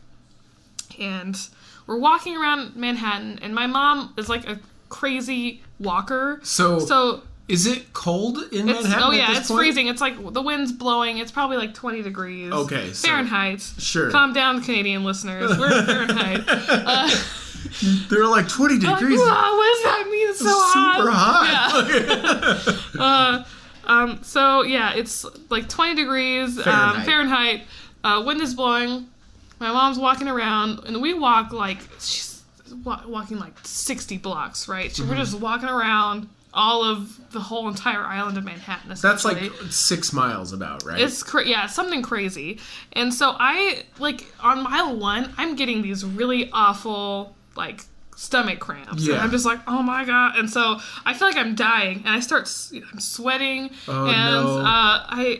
and we're walking around Manhattan, and my mom is like a crazy walker. So is it cold in Manhattan? Oh yeah, it's freezing. It's like the wind's blowing. It's probably like 20 degrees. Okay. Fahrenheit. Sure. Calm down, Canadian listeners. We're in Fahrenheit. They're like 20 degrees. Like, wow, what does that mean? It's so hot. Super hot. Yeah. So yeah, it's like 20 degrees Fahrenheit. Wind is blowing. My mom's walking around, and we walk like she's walking like 60 blocks, right? We're just walking around all of the whole entire island of Manhattan. That's like 6 miles about, right? It's something crazy. And so I like on mile 1, I'm getting these really awful like stomach cramps. Yeah. And I'm just like, oh my God. And so I feel like I'm dying, and I'm sweating. Oh, no.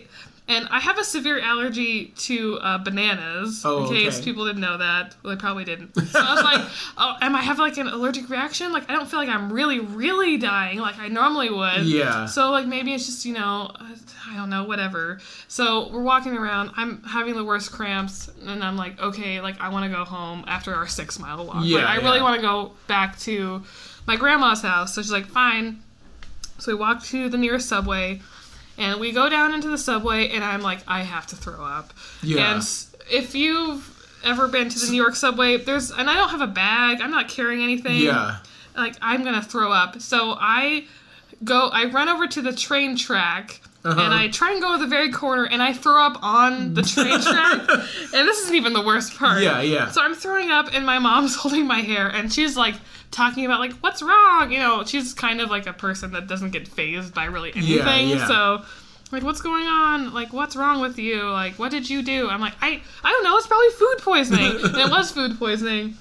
And I have a severe allergy to bananas, in case people didn't know that. Well, they probably didn't. So I was like, oh, am I have like an allergic reaction? Like, I don't feel like I'm really, really dying like I normally would. Yeah. So, like, maybe it's just, I don't know, whatever. So we're walking around. I'm having the worst cramps, and I'm like, okay, like, I want to go home after our 6-mile walk. Yeah, I really want to go back to my grandma's house. So she's like, fine. So we walk to the nearest subway. And we go down into the subway, and I'm like, I have to throw up. Yeah. And if you've ever been to the New York subway, and I don't have a bag, I'm not carrying anything. Yeah. Like, I'm going to throw up. So I run over to the train track, and I try and go to the very corner, and I throw up on the train track. And this isn't even the worst part. Yeah, yeah. So I'm throwing up, and my mom's holding my hair, and she's like, talking about like what's wrong, she's kind of like a person that doesn't get fazed by really anything. Yeah. So like, what's going on? Like, what's wrong with you? Like, what did you do? I'm like, I don't know, it's probably food poisoning. And it was food poisoning.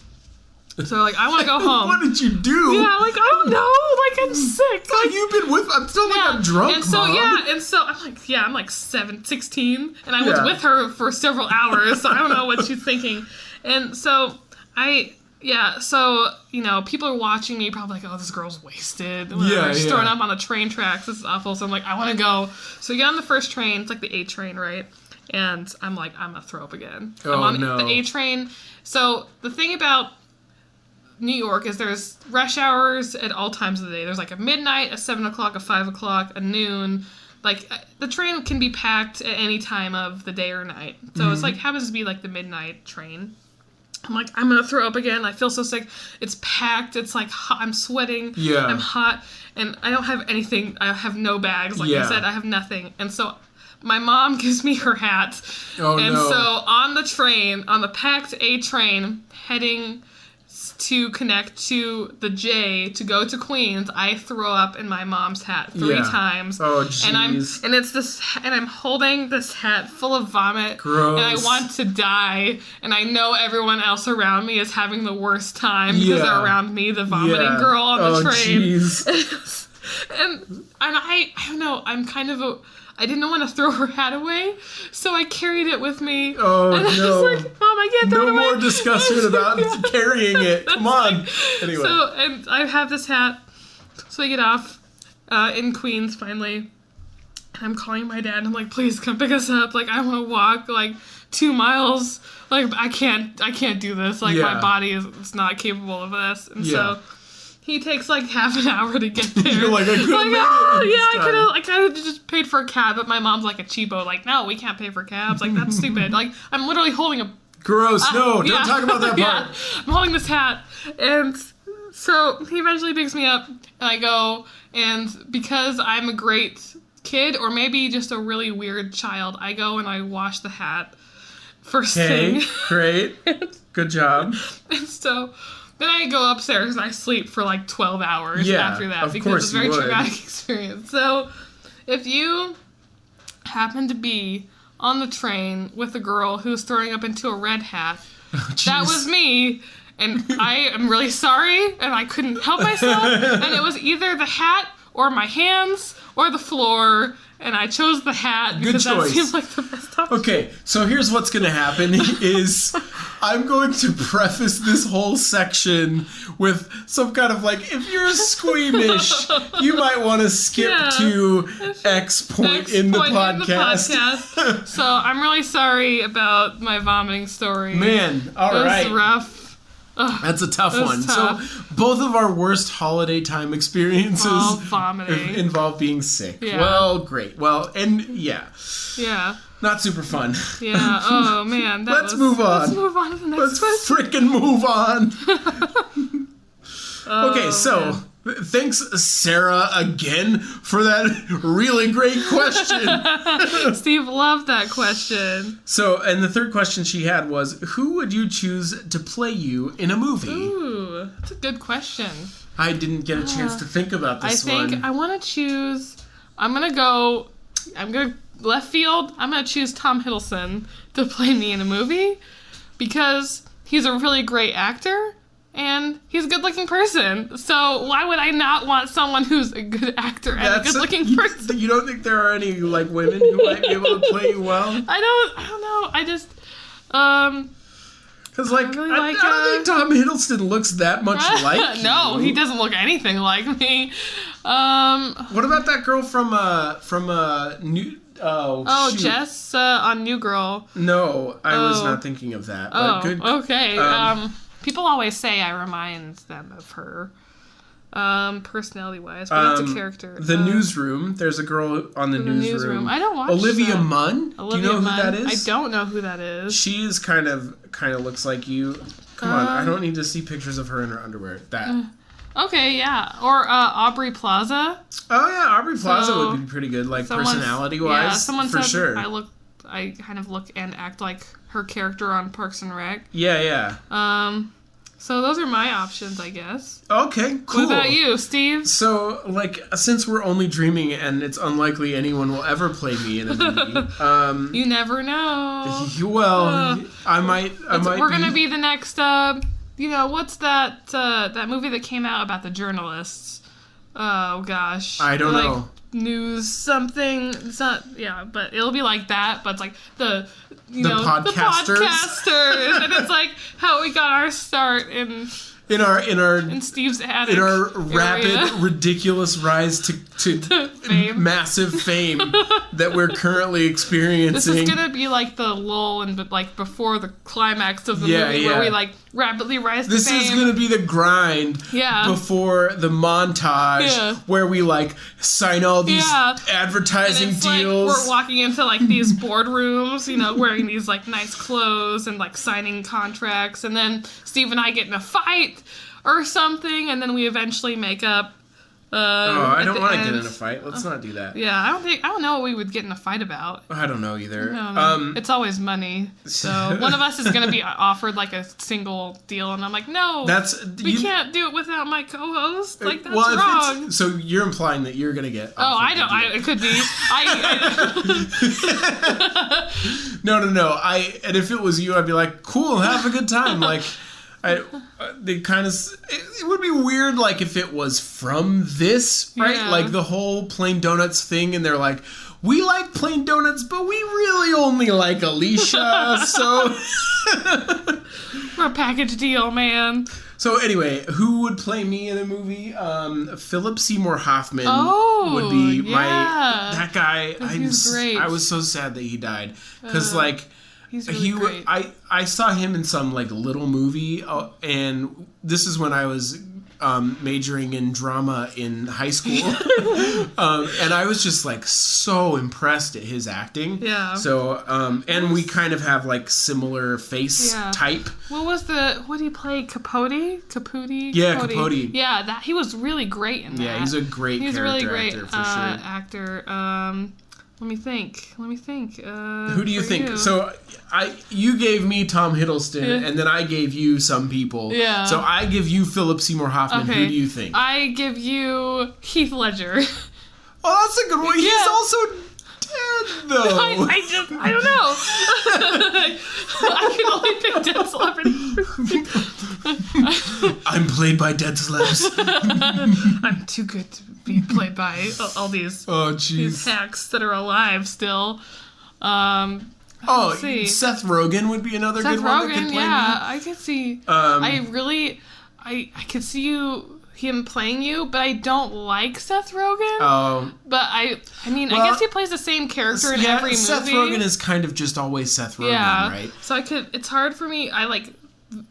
So like, I want to go home. What did you do? Yeah, like, I don't know, like, I'm sick. Like, you've been with I'm still like I'm drunk. And so Mom. and so I'm like 16, and I was with her for several hours, so I don't know what she's thinking. And so so, people are watching me, probably like, oh, this girl's wasted. She's throwing up on the train tracks. This is awful. So I'm like, I want to go. So we get on the first train. It's like the A train, right? And I'm like, I'm going to throw up again. I'm on the A train. So the thing about New York is there's rush hours at all times of the day. There's like a midnight, a 7 o'clock, a 5 o'clock, a noon. Like, the train can be packed at any time of the day or night. So it's like, happens to be like the midnight train. I'm like, I'm going to throw up again. I feel so sick. It's packed. It's like hot. I'm sweating. Yeah. I'm hot. And I don't have anything. I have no bags. Like I said, I have nothing. And so my mom gives me her hat. Oh, and so on the train, on the packed A train, heading to connect to the J to go to Queens, I throw up in my mom's hat 3 times. Oh, jeez. And I'm holding this hat full of vomit. Gross. And I want to die. And I know everyone else around me is having the worst time because they're around me, the vomiting girl on the train. Jeez. and I don't know, I'm kind of I didn't want to throw her hat away, so I carried it with me. Oh, and no. I was like, Mom, I can't throw it away. No more discussion about carrying it. Come on. Anyway. So, and I have this hat. So I get off in Queens, finally. And I'm calling my dad. And I'm like, please come pick us up. Like, I want to walk, like, 2 miles. Like, I can't do this. Like, my body is not capable of this. And so he takes like half an hour to get there. You're like, I could have I could have just paid for a cab, but my mom's like a cheapo, like, no, we can't pay for cabs. Like, that's stupid. Like, I'm literally holding a... Gross, no, don't talk about that part. I'm holding this hat. And so he eventually picks me up, and I go, and because I'm a great kid, or maybe just a really weird child, I go and I wash the hat first thing. Great. Good job. And so then I go upstairs and I sleep for like 12 hours after that because it's a very traumatic experience. So if you happen to be on the train with a girl who's throwing up into a red hat, that was me. And I am really sorry, and I couldn't help myself. And it was either the hat or my hands or the floor, and I chose the hat because that seems like the best option. Okay, so here's what's going to happen is I'm going to preface this whole section with some kind of like, if you're squeamish, you might want to skip to X point in the podcast. So I'm really sorry about my vomiting story. Man, all right. It was rough. Ugh, that's a tough one. Tough. So both of our worst holiday time experiences involve being sick. Yeah. Well, great. Well, and Yeah. Not super fun. Yeah. Oh man. Let's move on. Let's move on to the next question. Let's frickin' move on. Okay, so thanks, Sarah, again for that really great question. Steve loved that question. So, and the third question she had was, who would you choose to play you in a movie? Ooh, that's a good question. I didn't get a chance to think about this one. I think I want to choose... I'm going to left field. I'm going to choose Tom Hiddleston to play me in a movie because he's a really great actor. And he's a good-looking person. So why would I not want someone who's a good actor and a good-looking person? You don't think there are any like women who might be able to play you well? I don't know. I just because I don't think Tom Hiddleston looks that much like you. No, he doesn't look anything like me. What about that girl from New? Jess on New Girl. No, I was not thinking of that. But good. Okay. People always say I remind them of her, personality-wise, but that's a character. The Newsroom. There's a girl on the Newsroom. I don't watch Olivia Munn. Do you know who that is? I don't know who that is. She is kind of looks like you. Come on, I don't need to see pictures of her in her underwear. Okay, yeah. Or Aubrey Plaza. Oh yeah, Aubrey Plaza would be pretty good, like personality-wise. Yeah, someone for said sure. I kind of look and act like her character on Parks and Rec. Yeah. So those are my options, I guess. Okay, cool. What about you, Steve? So, since we're only dreaming and it's unlikely anyone will ever play me in a movie, you never know. Well, I might. We're gonna be the next. What's that movie that came out about the journalists? Oh gosh, I don't know. News something. It's not. Yeah, but it'll be like that. But it's like the podcasters, and it's like how we got our start in Steve's attic, in our rapid, ridiculous rise to fame. Massive fame that we're currently experiencing. This is gonna be like the lull and before the climax of the movie where we rapidly rise to fame. This is gonna be the grind before the montage where we sign all these advertising deals. We're walking into these boardrooms, wearing these nice clothes and signing contracts, and then Steve and I get in a fight or something, and then we eventually make up. I don't want to get in a fight. Let's not do that. Yeah, I don't know what we would get in a fight about. I don't know either. It's always money. So one of us is going to be offered a single deal, and I'm like, no, we can't do it without my co-host. That's wrong. So you're implying that you're going to get. I don't. It could be. No. And if it was you, I'd be like, cool, have a good time. It would be weird if it was from this, right? Yeah. The whole plain donuts thing, and they're like, we like plain donuts, but we really only like Alicia, so we're a package deal, man. So anyway, who would play me in a movie? Philip Seymour Hoffman would be that guy. He's great. I was so sad that he died because he's really great. I saw him in some little movie, and this is when I was majoring in drama in high school, and I was just so impressed at his acting. Yeah. So and we kind of have similar face type. What do you play? Capote? Yeah, Capote. Yeah, he was really great in that. Yeah, he's a great character actor for sure. Actor. Let me think. Who do you think? So you gave me Tom Hiddleston, and then I gave you some people. Yeah. So I give you Philip Seymour Hoffman. Okay. Who do you think? I give you Heath Ledger. Oh, that's a good one. He's also dead, though. I don't know. I can only pick dead celebrities. I'm played by dead celebs. I'm too good to be played by all these these hacks that are alive still. Let's see. Seth Rogen would be another good one that could play me. I could see. I could see him playing you, but I don't like Seth Rogen. Oh. But I guess he plays the same character in every movie. Seth Rogen is kind of just always Seth Rogen, right? So it's hard for me.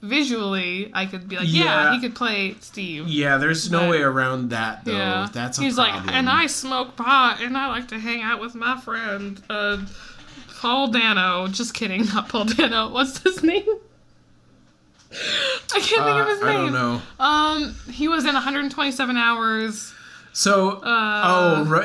Visually, I could be like, he could play Steve. Yeah, there's no way around that, though. Yeah. That's a problem. He's like, and I smoke pot, and I like to hang out with my friend, Paul Dano. Just kidding, not Paul Dano. What's his name? I can't think of his name. I don't know. He was in 127 Hours. So,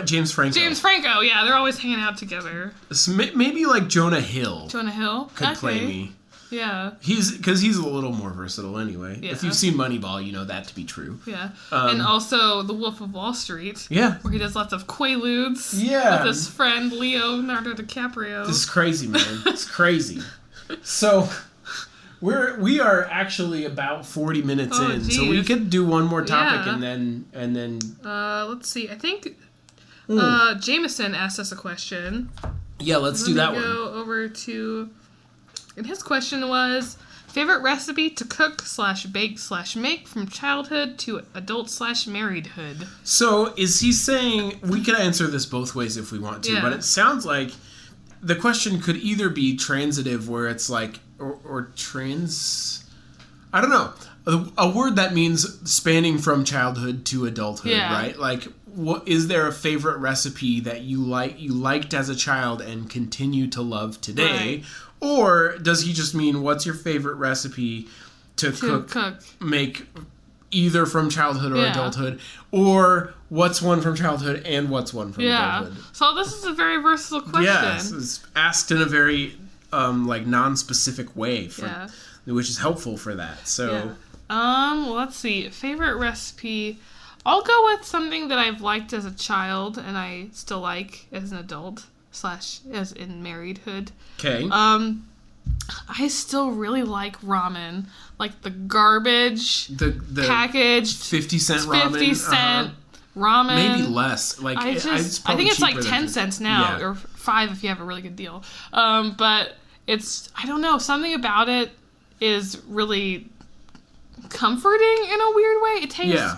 James Franco. James Franco, yeah, they're always hanging out together. So maybe like Jonah Hill. Jonah Hill could play me. Yeah. Because he's a little more versatile anyway. Yeah. If you've seen Moneyball, you know that to be true. Yeah. And also The Wolf of Wall Street. Yeah. Where he does lots of quaaludes. Yeah. With his friend Leonardo DiCaprio. This is crazy, man. It's crazy. So we are actually about 40 minutes in. Geez. So we could do one more topic and then let's see. I think Jameson asked us a question. Yeah, let's do that one. Go over to... And his question was, favorite recipe to cook / bake / make from childhood to adult / marriedhood. So is he saying, we could answer this both ways if we want to, but it sounds like the question could either be transitive where it's like, or trans, I don't know, a word that means spanning from childhood to adulthood, right? Like, what is there a favorite recipe that you liked as a child and continue to love today? Right. Or does he just mean, what's your favorite recipe to cook, make either from childhood or adulthood? Or what's one from childhood and what's one from adulthood? So this is a very versatile question. Yes, it's asked in a very non-specific way, which is helpful for that. So, well, let's see. Favorite recipe... I'll go with something that I've liked as a child and I still like as an adult / as in marriedhood. Okay. I still really like ramen. Like the garbage, the packaged 50-cent ramen. 50-cent ramen. Maybe less. Like I think it's like 10 cents now, or 5 if you have a really good deal. But I don't know, something about it is really comforting in a weird way.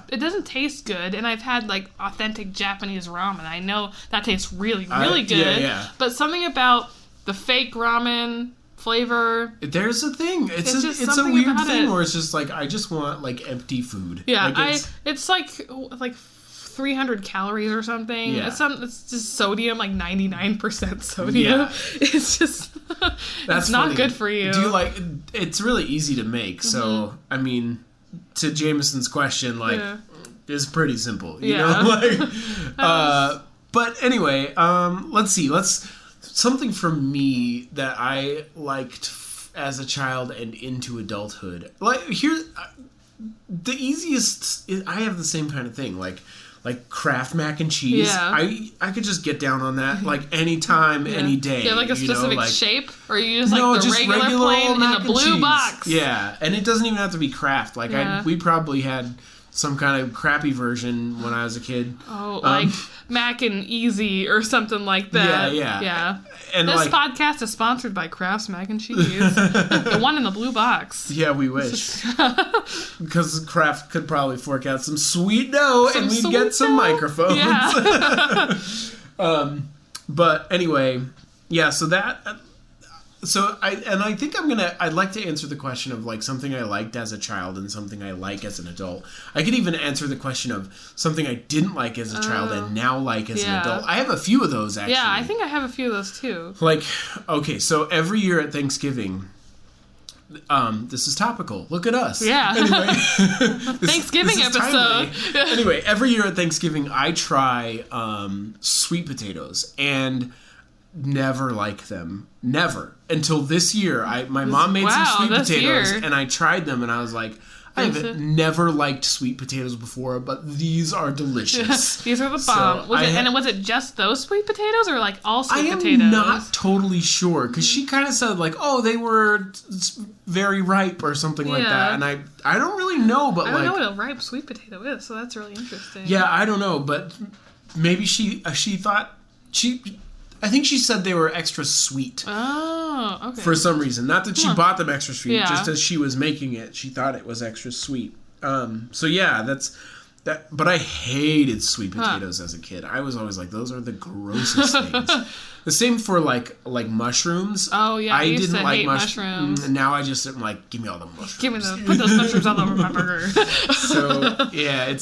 It doesn't taste good, and I've had like authentic Japanese ramen. I know that tastes really good. But something about the fake ramen flavor. There's a thing. It's a weird thing where it's just like I just want like empty food. Yeah, like it's like 300 calories or something. Yeah. It's just sodium, like 99% sodium. Yeah. It's just it's not good for you. Do you like? It's really easy to make. So I mean, to Jameson's question, like it's pretty simple. You know, like. But anyway, let's see. Something from me that I liked as a child and into adulthood. Like here, the easiest. I have the same kind of thing. Like Kraft mac and cheese. Yeah. I could just get down on that like anytime, any day. Yeah, like a specific shape, or you use like the regular plain in the blue box. Yeah, and it doesn't even have to be Kraft. Like we probably had some kind of crappy version when I was a kid. Oh, like Mac and Easy or something like that. Yeah. And this podcast is sponsored by Kraft's Mac and Cheese. The one in the blue box. Yeah, we wish. Because Kraft could probably fork out some sweet dough and we'd get some microphones. Yeah. But anyway, yeah, so that... I think I'd like to answer the question of like something I liked as a child and something I like as an adult. I could even answer the question of something I didn't like as a child and now like as an adult. I have a few of those actually. Yeah, I think I have a few of those too. Like, okay, so every year at Thanksgiving, this is topical. Look at us. Yeah. Anyway, Thanksgiving episode. Anyway, every year at Thanksgiving, I try sweet potatoes and. never liked them. Never. Until this year. My mom made some sweet potatoes, and I tried them, and I was like, I've never liked sweet potatoes before, but these are delicious. These are the bomb. Was it just those sweet potatoes, or like all sweet potatoes? I am not totally sure, because she kind of said like, oh, they were very ripe or something like that, and I don't really know, but I don't know what a ripe sweet potato is, so that's really interesting. Yeah, I don't know, but maybe she thought I think she said they were extra sweet. Oh, okay. For some reason. Not that she bought them extra sweet, just as she was making it, she thought it was extra sweet. So yeah, that's that. But I hated sweet potatoes as a kid. I was always like, those are the grossest things. The same for like mushrooms. Oh yeah, I used to hate mushrooms. And now I just am like, give me all the mushrooms. Put those mushrooms all over my burger. So yeah,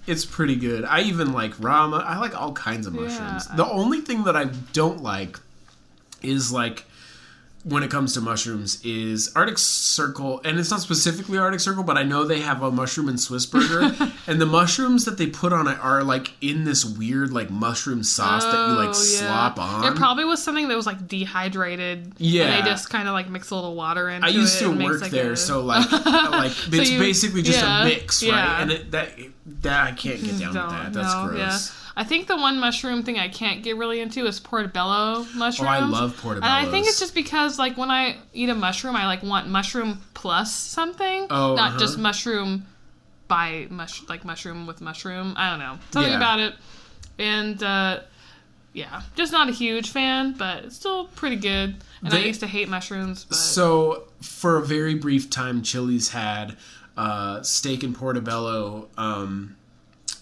it's pretty good. I even like ramen. I like all kinds of mushrooms. The only thing that I don't like is like, when it comes to mushrooms, is Arctic Circle, and it's not specifically Arctic Circle, but I know they have a mushroom and Swiss burger, and the mushrooms that they put on it are like in this weird like mushroom sauce that you like slop on. It probably was something that was like dehydrated. Yeah, and they just kind of like mix a little water into it. I used to work there, so like it's basically just a mix, right? And that I can't get down with that. That's gross. Yeah. I think the one mushroom thing I can't get really into is portobello mushrooms. Oh, I love portobellos. And I think it's just because, like, when I eat a mushroom, I, like, want mushroom plus something. Oh, not just mushroom mushroom with mushroom. I don't know. Something about it. And, just not a huge fan, but it's still pretty good. And I used to hate mushrooms. But... So, for a very brief time, Chili's had steak and portobello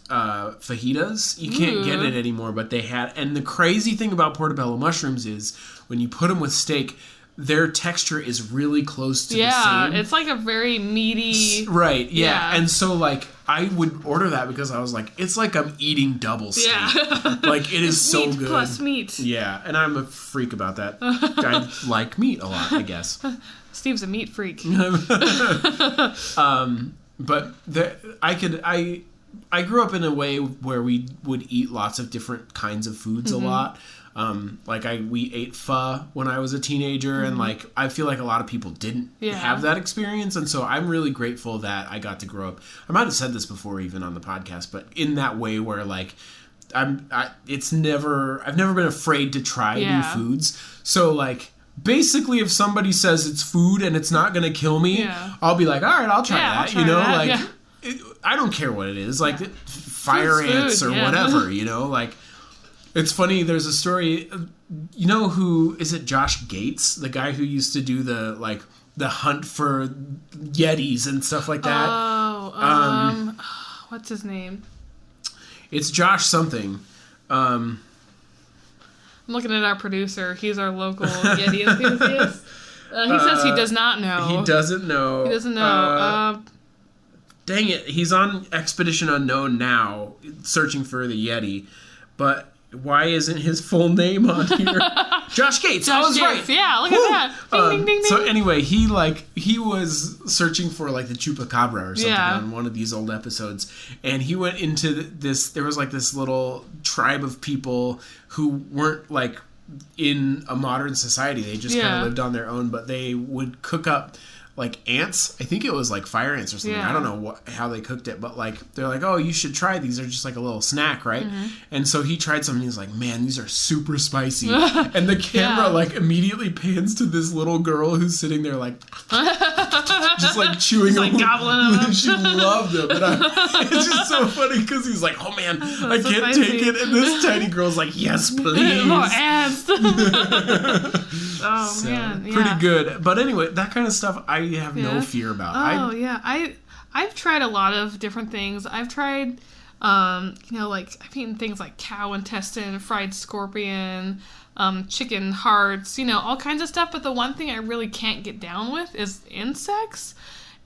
fajitas. You can't get it anymore, but they had. And the crazy thing about portobello mushrooms is when you put them with steak, their texture is really close to the same. Yeah, it's like a very meaty... Right, yeah. And so, like, I would order that because I was like, it's like I'm eating double steak. Yeah. Like, it is so meat good. Plus meat. Yeah, and I'm a freak about that. I like meat a lot, I guess. Steve's a meat freak. But I grew up in a way where we would eat lots of different kinds of foods a lot. We ate pho when I was a teenager, and like I feel like a lot of people didn't have that experience, and so I'm really grateful that I got to grow up. I might have said this before even on the podcast, but in that way where like I've never been afraid to try new foods. So like basically if somebody says it's food and it's not going to kill me, I'll be like, all right, I'll try that. You know, like I don't care what it is, like fire ants or whatever, you know, like it's funny. There's a story, you know, who is it? Josh Gates, the guy who used to do the hunt for Yetis and stuff like that. Oh, what's his name? It's Josh something. I'm looking at our producer. He's our local Yeti enthusiast. He says he does not know. He doesn't know. He doesn't know. Dang it. He's on Expedition Unknown now, searching for the Yeti. But why isn't his full name on here? Josh Gates. I was right. Yeah, look at that. Ding, ding, ding, ding. So anyway, he was searching for like the chupacabra or something on one of these old episodes, and he went into this. There was like this little tribe of people who weren't like in a modern society. They just kind of lived on their own, but they would cook up like ants. I think it was like fire ants or something. I don't know how they cooked it, but like they're like, oh, you should try these. They're just like a little snack, right? And so he tried some and he's like, man, these are super spicy. And the camera like immediately pans to this little girl who's sitting there like just like chewing them. Like gobbling them. She loved them. And it's just so funny because he's like, oh man, I can't take it. And this tiny girl's like, yes, please. More ants. Oh, so, man. Yeah. Pretty good. But anyway, that kind of stuff I have no fear about. I've tried a lot of different things. I've tried, like, I've eaten things like cow intestine, fried scorpion, chicken hearts, all kinds of stuff. But the one thing I really can't get down with is insects.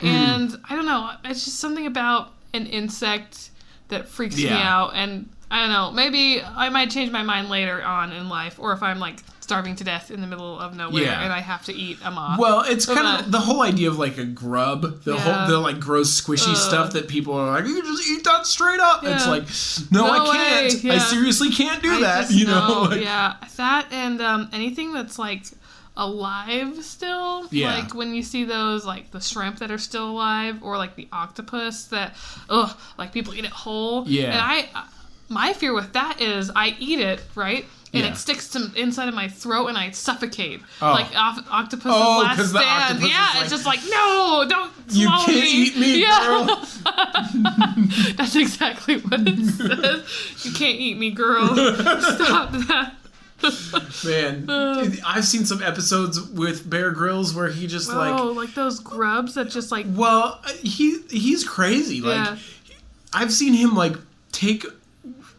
And I don't know, it's just something about an insect that freaks me out. And I don't know. Maybe I might change my mind later on in life, or if I'm like starving to death in the middle of nowhere and I have to eat a moth. Well, it's kind of the whole idea of like a grub, the like gross squishy stuff that people are like, you can just eat that straight up. Yeah. It's like, no I can't. Yeah. I seriously can't do that. You know? Like, yeah, that and anything that's like alive still. Yeah. Like when you see those, like the shrimp that are still alive, or like the octopus that, like people eat it whole. Yeah. And my fear with that is I eat it, right? And it sticks to inside of my throat and I suffocate. Like octopus's last stand. Yeah, it's just like, no, don't swallow me. You can't eat me, girl. That's exactly what it says. You can't eat me, girl. Stop that. Man, I've seen some episodes with Bear Grylls where he just like those grubs that just like... Well, he's crazy. Like, I've seen him like take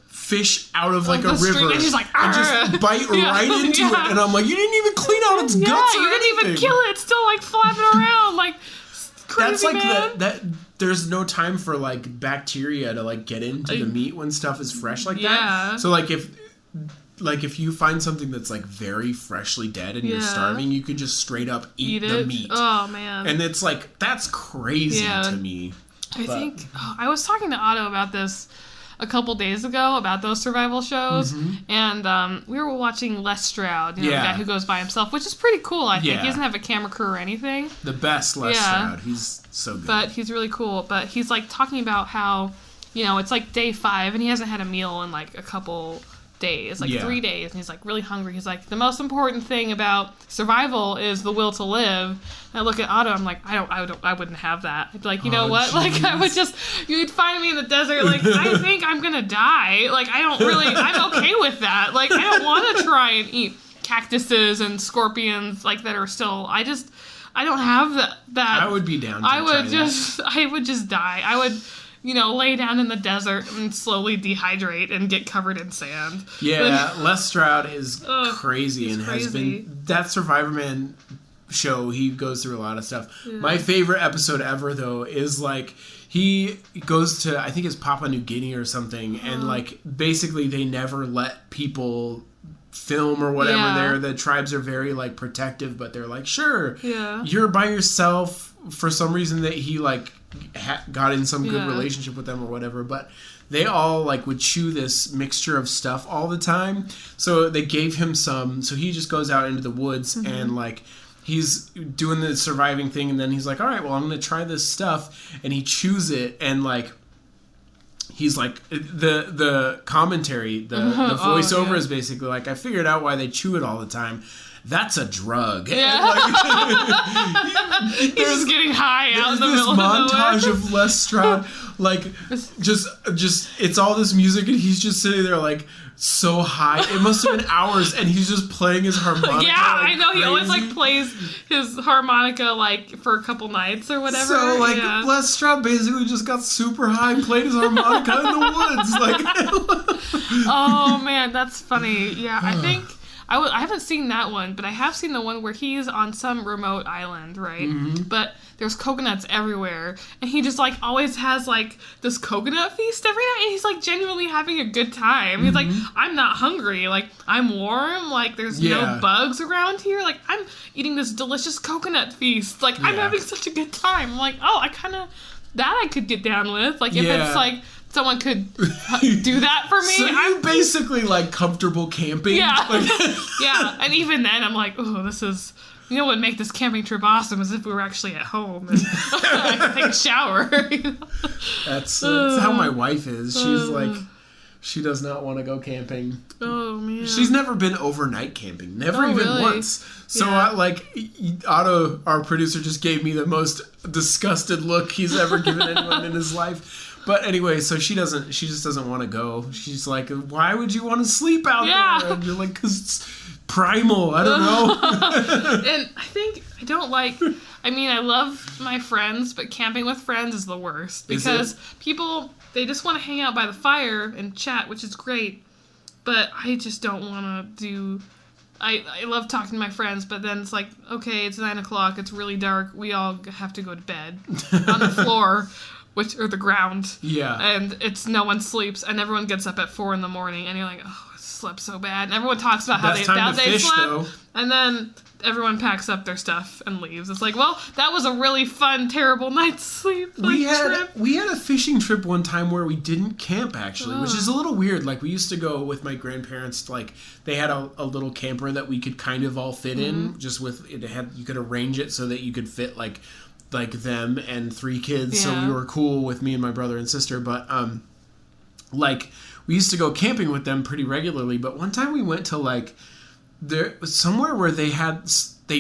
fish out of like a river and he's like, and just bite right into it, and I'm like, you didn't even clean out its guts or you didn't even kill it. It's still like flapping around like crazy. That's like that there's no time for like bacteria to like get into the meat when stuff is fresh like that. So like if you find something that's like very freshly dead and you're starving, you could just straight up eat the meat. Oh man. And it's like, that's crazy to me. I think I was talking to Otto about this a couple days ago, about those survival shows, and we were watching Les Stroud, the guy who goes by himself, which is pretty cool, I think. He doesn't have a camera crew or anything. The best Les Stroud. He's so good. But he's really cool. But he's like talking about how, it's like day 5, and he hasn't had a meal in like a couple days, like 3 days, and he's like really hungry. He's like, the most important thing about survival is the will to live. And I look at Otto, I'm like, I wouldn't have that. I'd be like, you know what? Geez. Like, I would just, you'd find me in the desert, like, I think I'm gonna die. Like, I'm okay with that. Like, I don't want to try and eat cactuses and scorpions, like, that are still, I don't have that. I would be down to I would just die. I would, lay down in the desert and slowly dehydrate and get covered in sand. Yeah, Les Stroud is crazy and has been. That Survivor Man show, he goes through a lot of stuff. Yeah. My favorite episode ever, though, is like he goes to, I think it's Papua New Guinea or something, and like basically they never let people film or whatever there. The tribes are very like protective, but they're like, sure, you're by yourself. For some reason that he like got in some good relationship with them or whatever, but they all like would chew this mixture of stuff all the time. So they gave him some, so he just goes out into the woods and like he's doing the surviving thing, and then he's like, all right, well, I'm gonna try this stuff, and he chews it, and like he's like, the commentary, the voiceover is basically like, I figured out why they chew it all the time. That's a drug. Yeah. He's just getting high out in the middle of nowhere. There's this montage of Les Stroud, like, just it's all this music, and he's just sitting there, like, so high. It must have been hours, and he's just playing his harmonica. Yeah, like, I know. Crazy. He always, like, plays his harmonica, like, for a couple nights or whatever. So, like, Les Stroud basically just got super high and played his harmonica in the woods. Like, oh, man, that's funny. Yeah, I think... I haven't seen that one, but I have seen the one where he's on some remote island, right? But there's coconuts everywhere, and he just, like, always has, like, this coconut feast every night, and he's, like, genuinely having a good time. He's like, I'm not hungry. Like, I'm warm. Like, there's no bugs around here. Like, I'm eating this delicious coconut feast. Like, I'm having such a good time. I'm like, oh, I could get down with. Like, if it's, like... Someone could do that for me. So you basically like comfortable camping. Yeah. Yeah. And even then I'm like, oh, this is, what would make this camping trip awesome is if we were actually at home and I could take a shower. That's how my wife is. She's like, she does not want to go camping. Oh, man. She's never been overnight camping. Never even once. So Otto, our producer, just gave me the most disgusted look he's ever given anyone in his life. But anyway, so she just doesn't want to go. She's like, why would you want to sleep out there? And you're like, because it's primal. I don't know. And I love my friends, but camping with friends is the worst. Because people, they just want to hang out by the fire and chat, which is great. But I just don't want to do... I love talking to my friends, but then it's like, okay, it's 9 o'clock, it's really dark, we all have to go to bed on the floor. or the ground. Yeah. And no one sleeps, and everyone gets up at 4 a.m, and you're like, oh, I slept so bad. And everyone talks about how they slept. Though. And then everyone packs up their stuff and leaves. It's like, well, that was a really fun, terrible night's sleep. We had a fishing trip one time where we didn't camp, actually, which is a little weird. Like, we used to go with my grandparents, like, they had a little camper that we could kind of all fit in, just with, you could arrange it so that you could fit, like them and 3 kids, so we were cool with me and my brother and sister, but, like, we used to go camping with them pretty regularly, but one time we went to, like, there was somewhere where they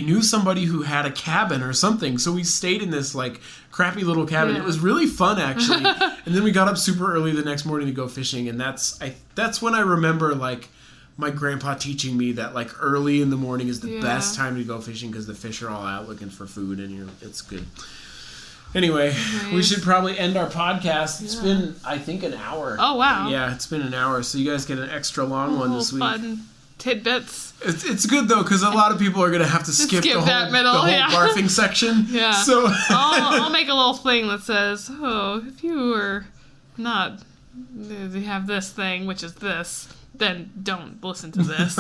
knew somebody who had a cabin or something, so we stayed in this like crappy little cabin. It was really fun, actually. And then we got up super early the next morning to go fishing, and that's when I remember like my grandpa teaching me that like early in the morning is the best time to go fishing because the fish are all out looking for food, and it's good. Anyway, we should probably end our podcast. It's been, I think, an hour. Oh, wow. Yeah, it's been an hour, so you guys get an extra long one this week. Fun tidbits. It's good though, because a lot of people are going to have to skip the whole barfing section. Yeah. So I'll make a little thing that says, "Oh, if you were not, you have this thing, which is this, then don't listen to this."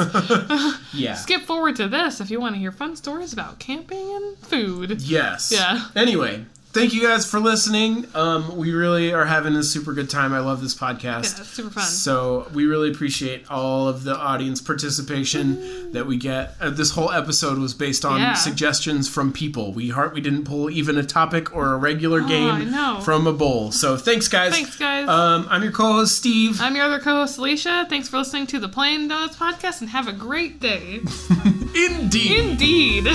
Yeah. Skip forward to this if you want to hear fun stories about camping and food. Yes. Yeah. Anyway. Thank you guys for listening. We really are having a super good time. I love this podcast. Yeah, it's super fun. So we really appreciate all of the audience participation that we get. This whole episode was based on suggestions from people. We didn't pull even a topic or a regular game from a bowl. So thanks, guys. Thanks, guys. I'm your co-host, Steve. I'm your other co-host, Alicia. Thanks for listening to the Plain Donuts podcast, and have a great day. Indeed.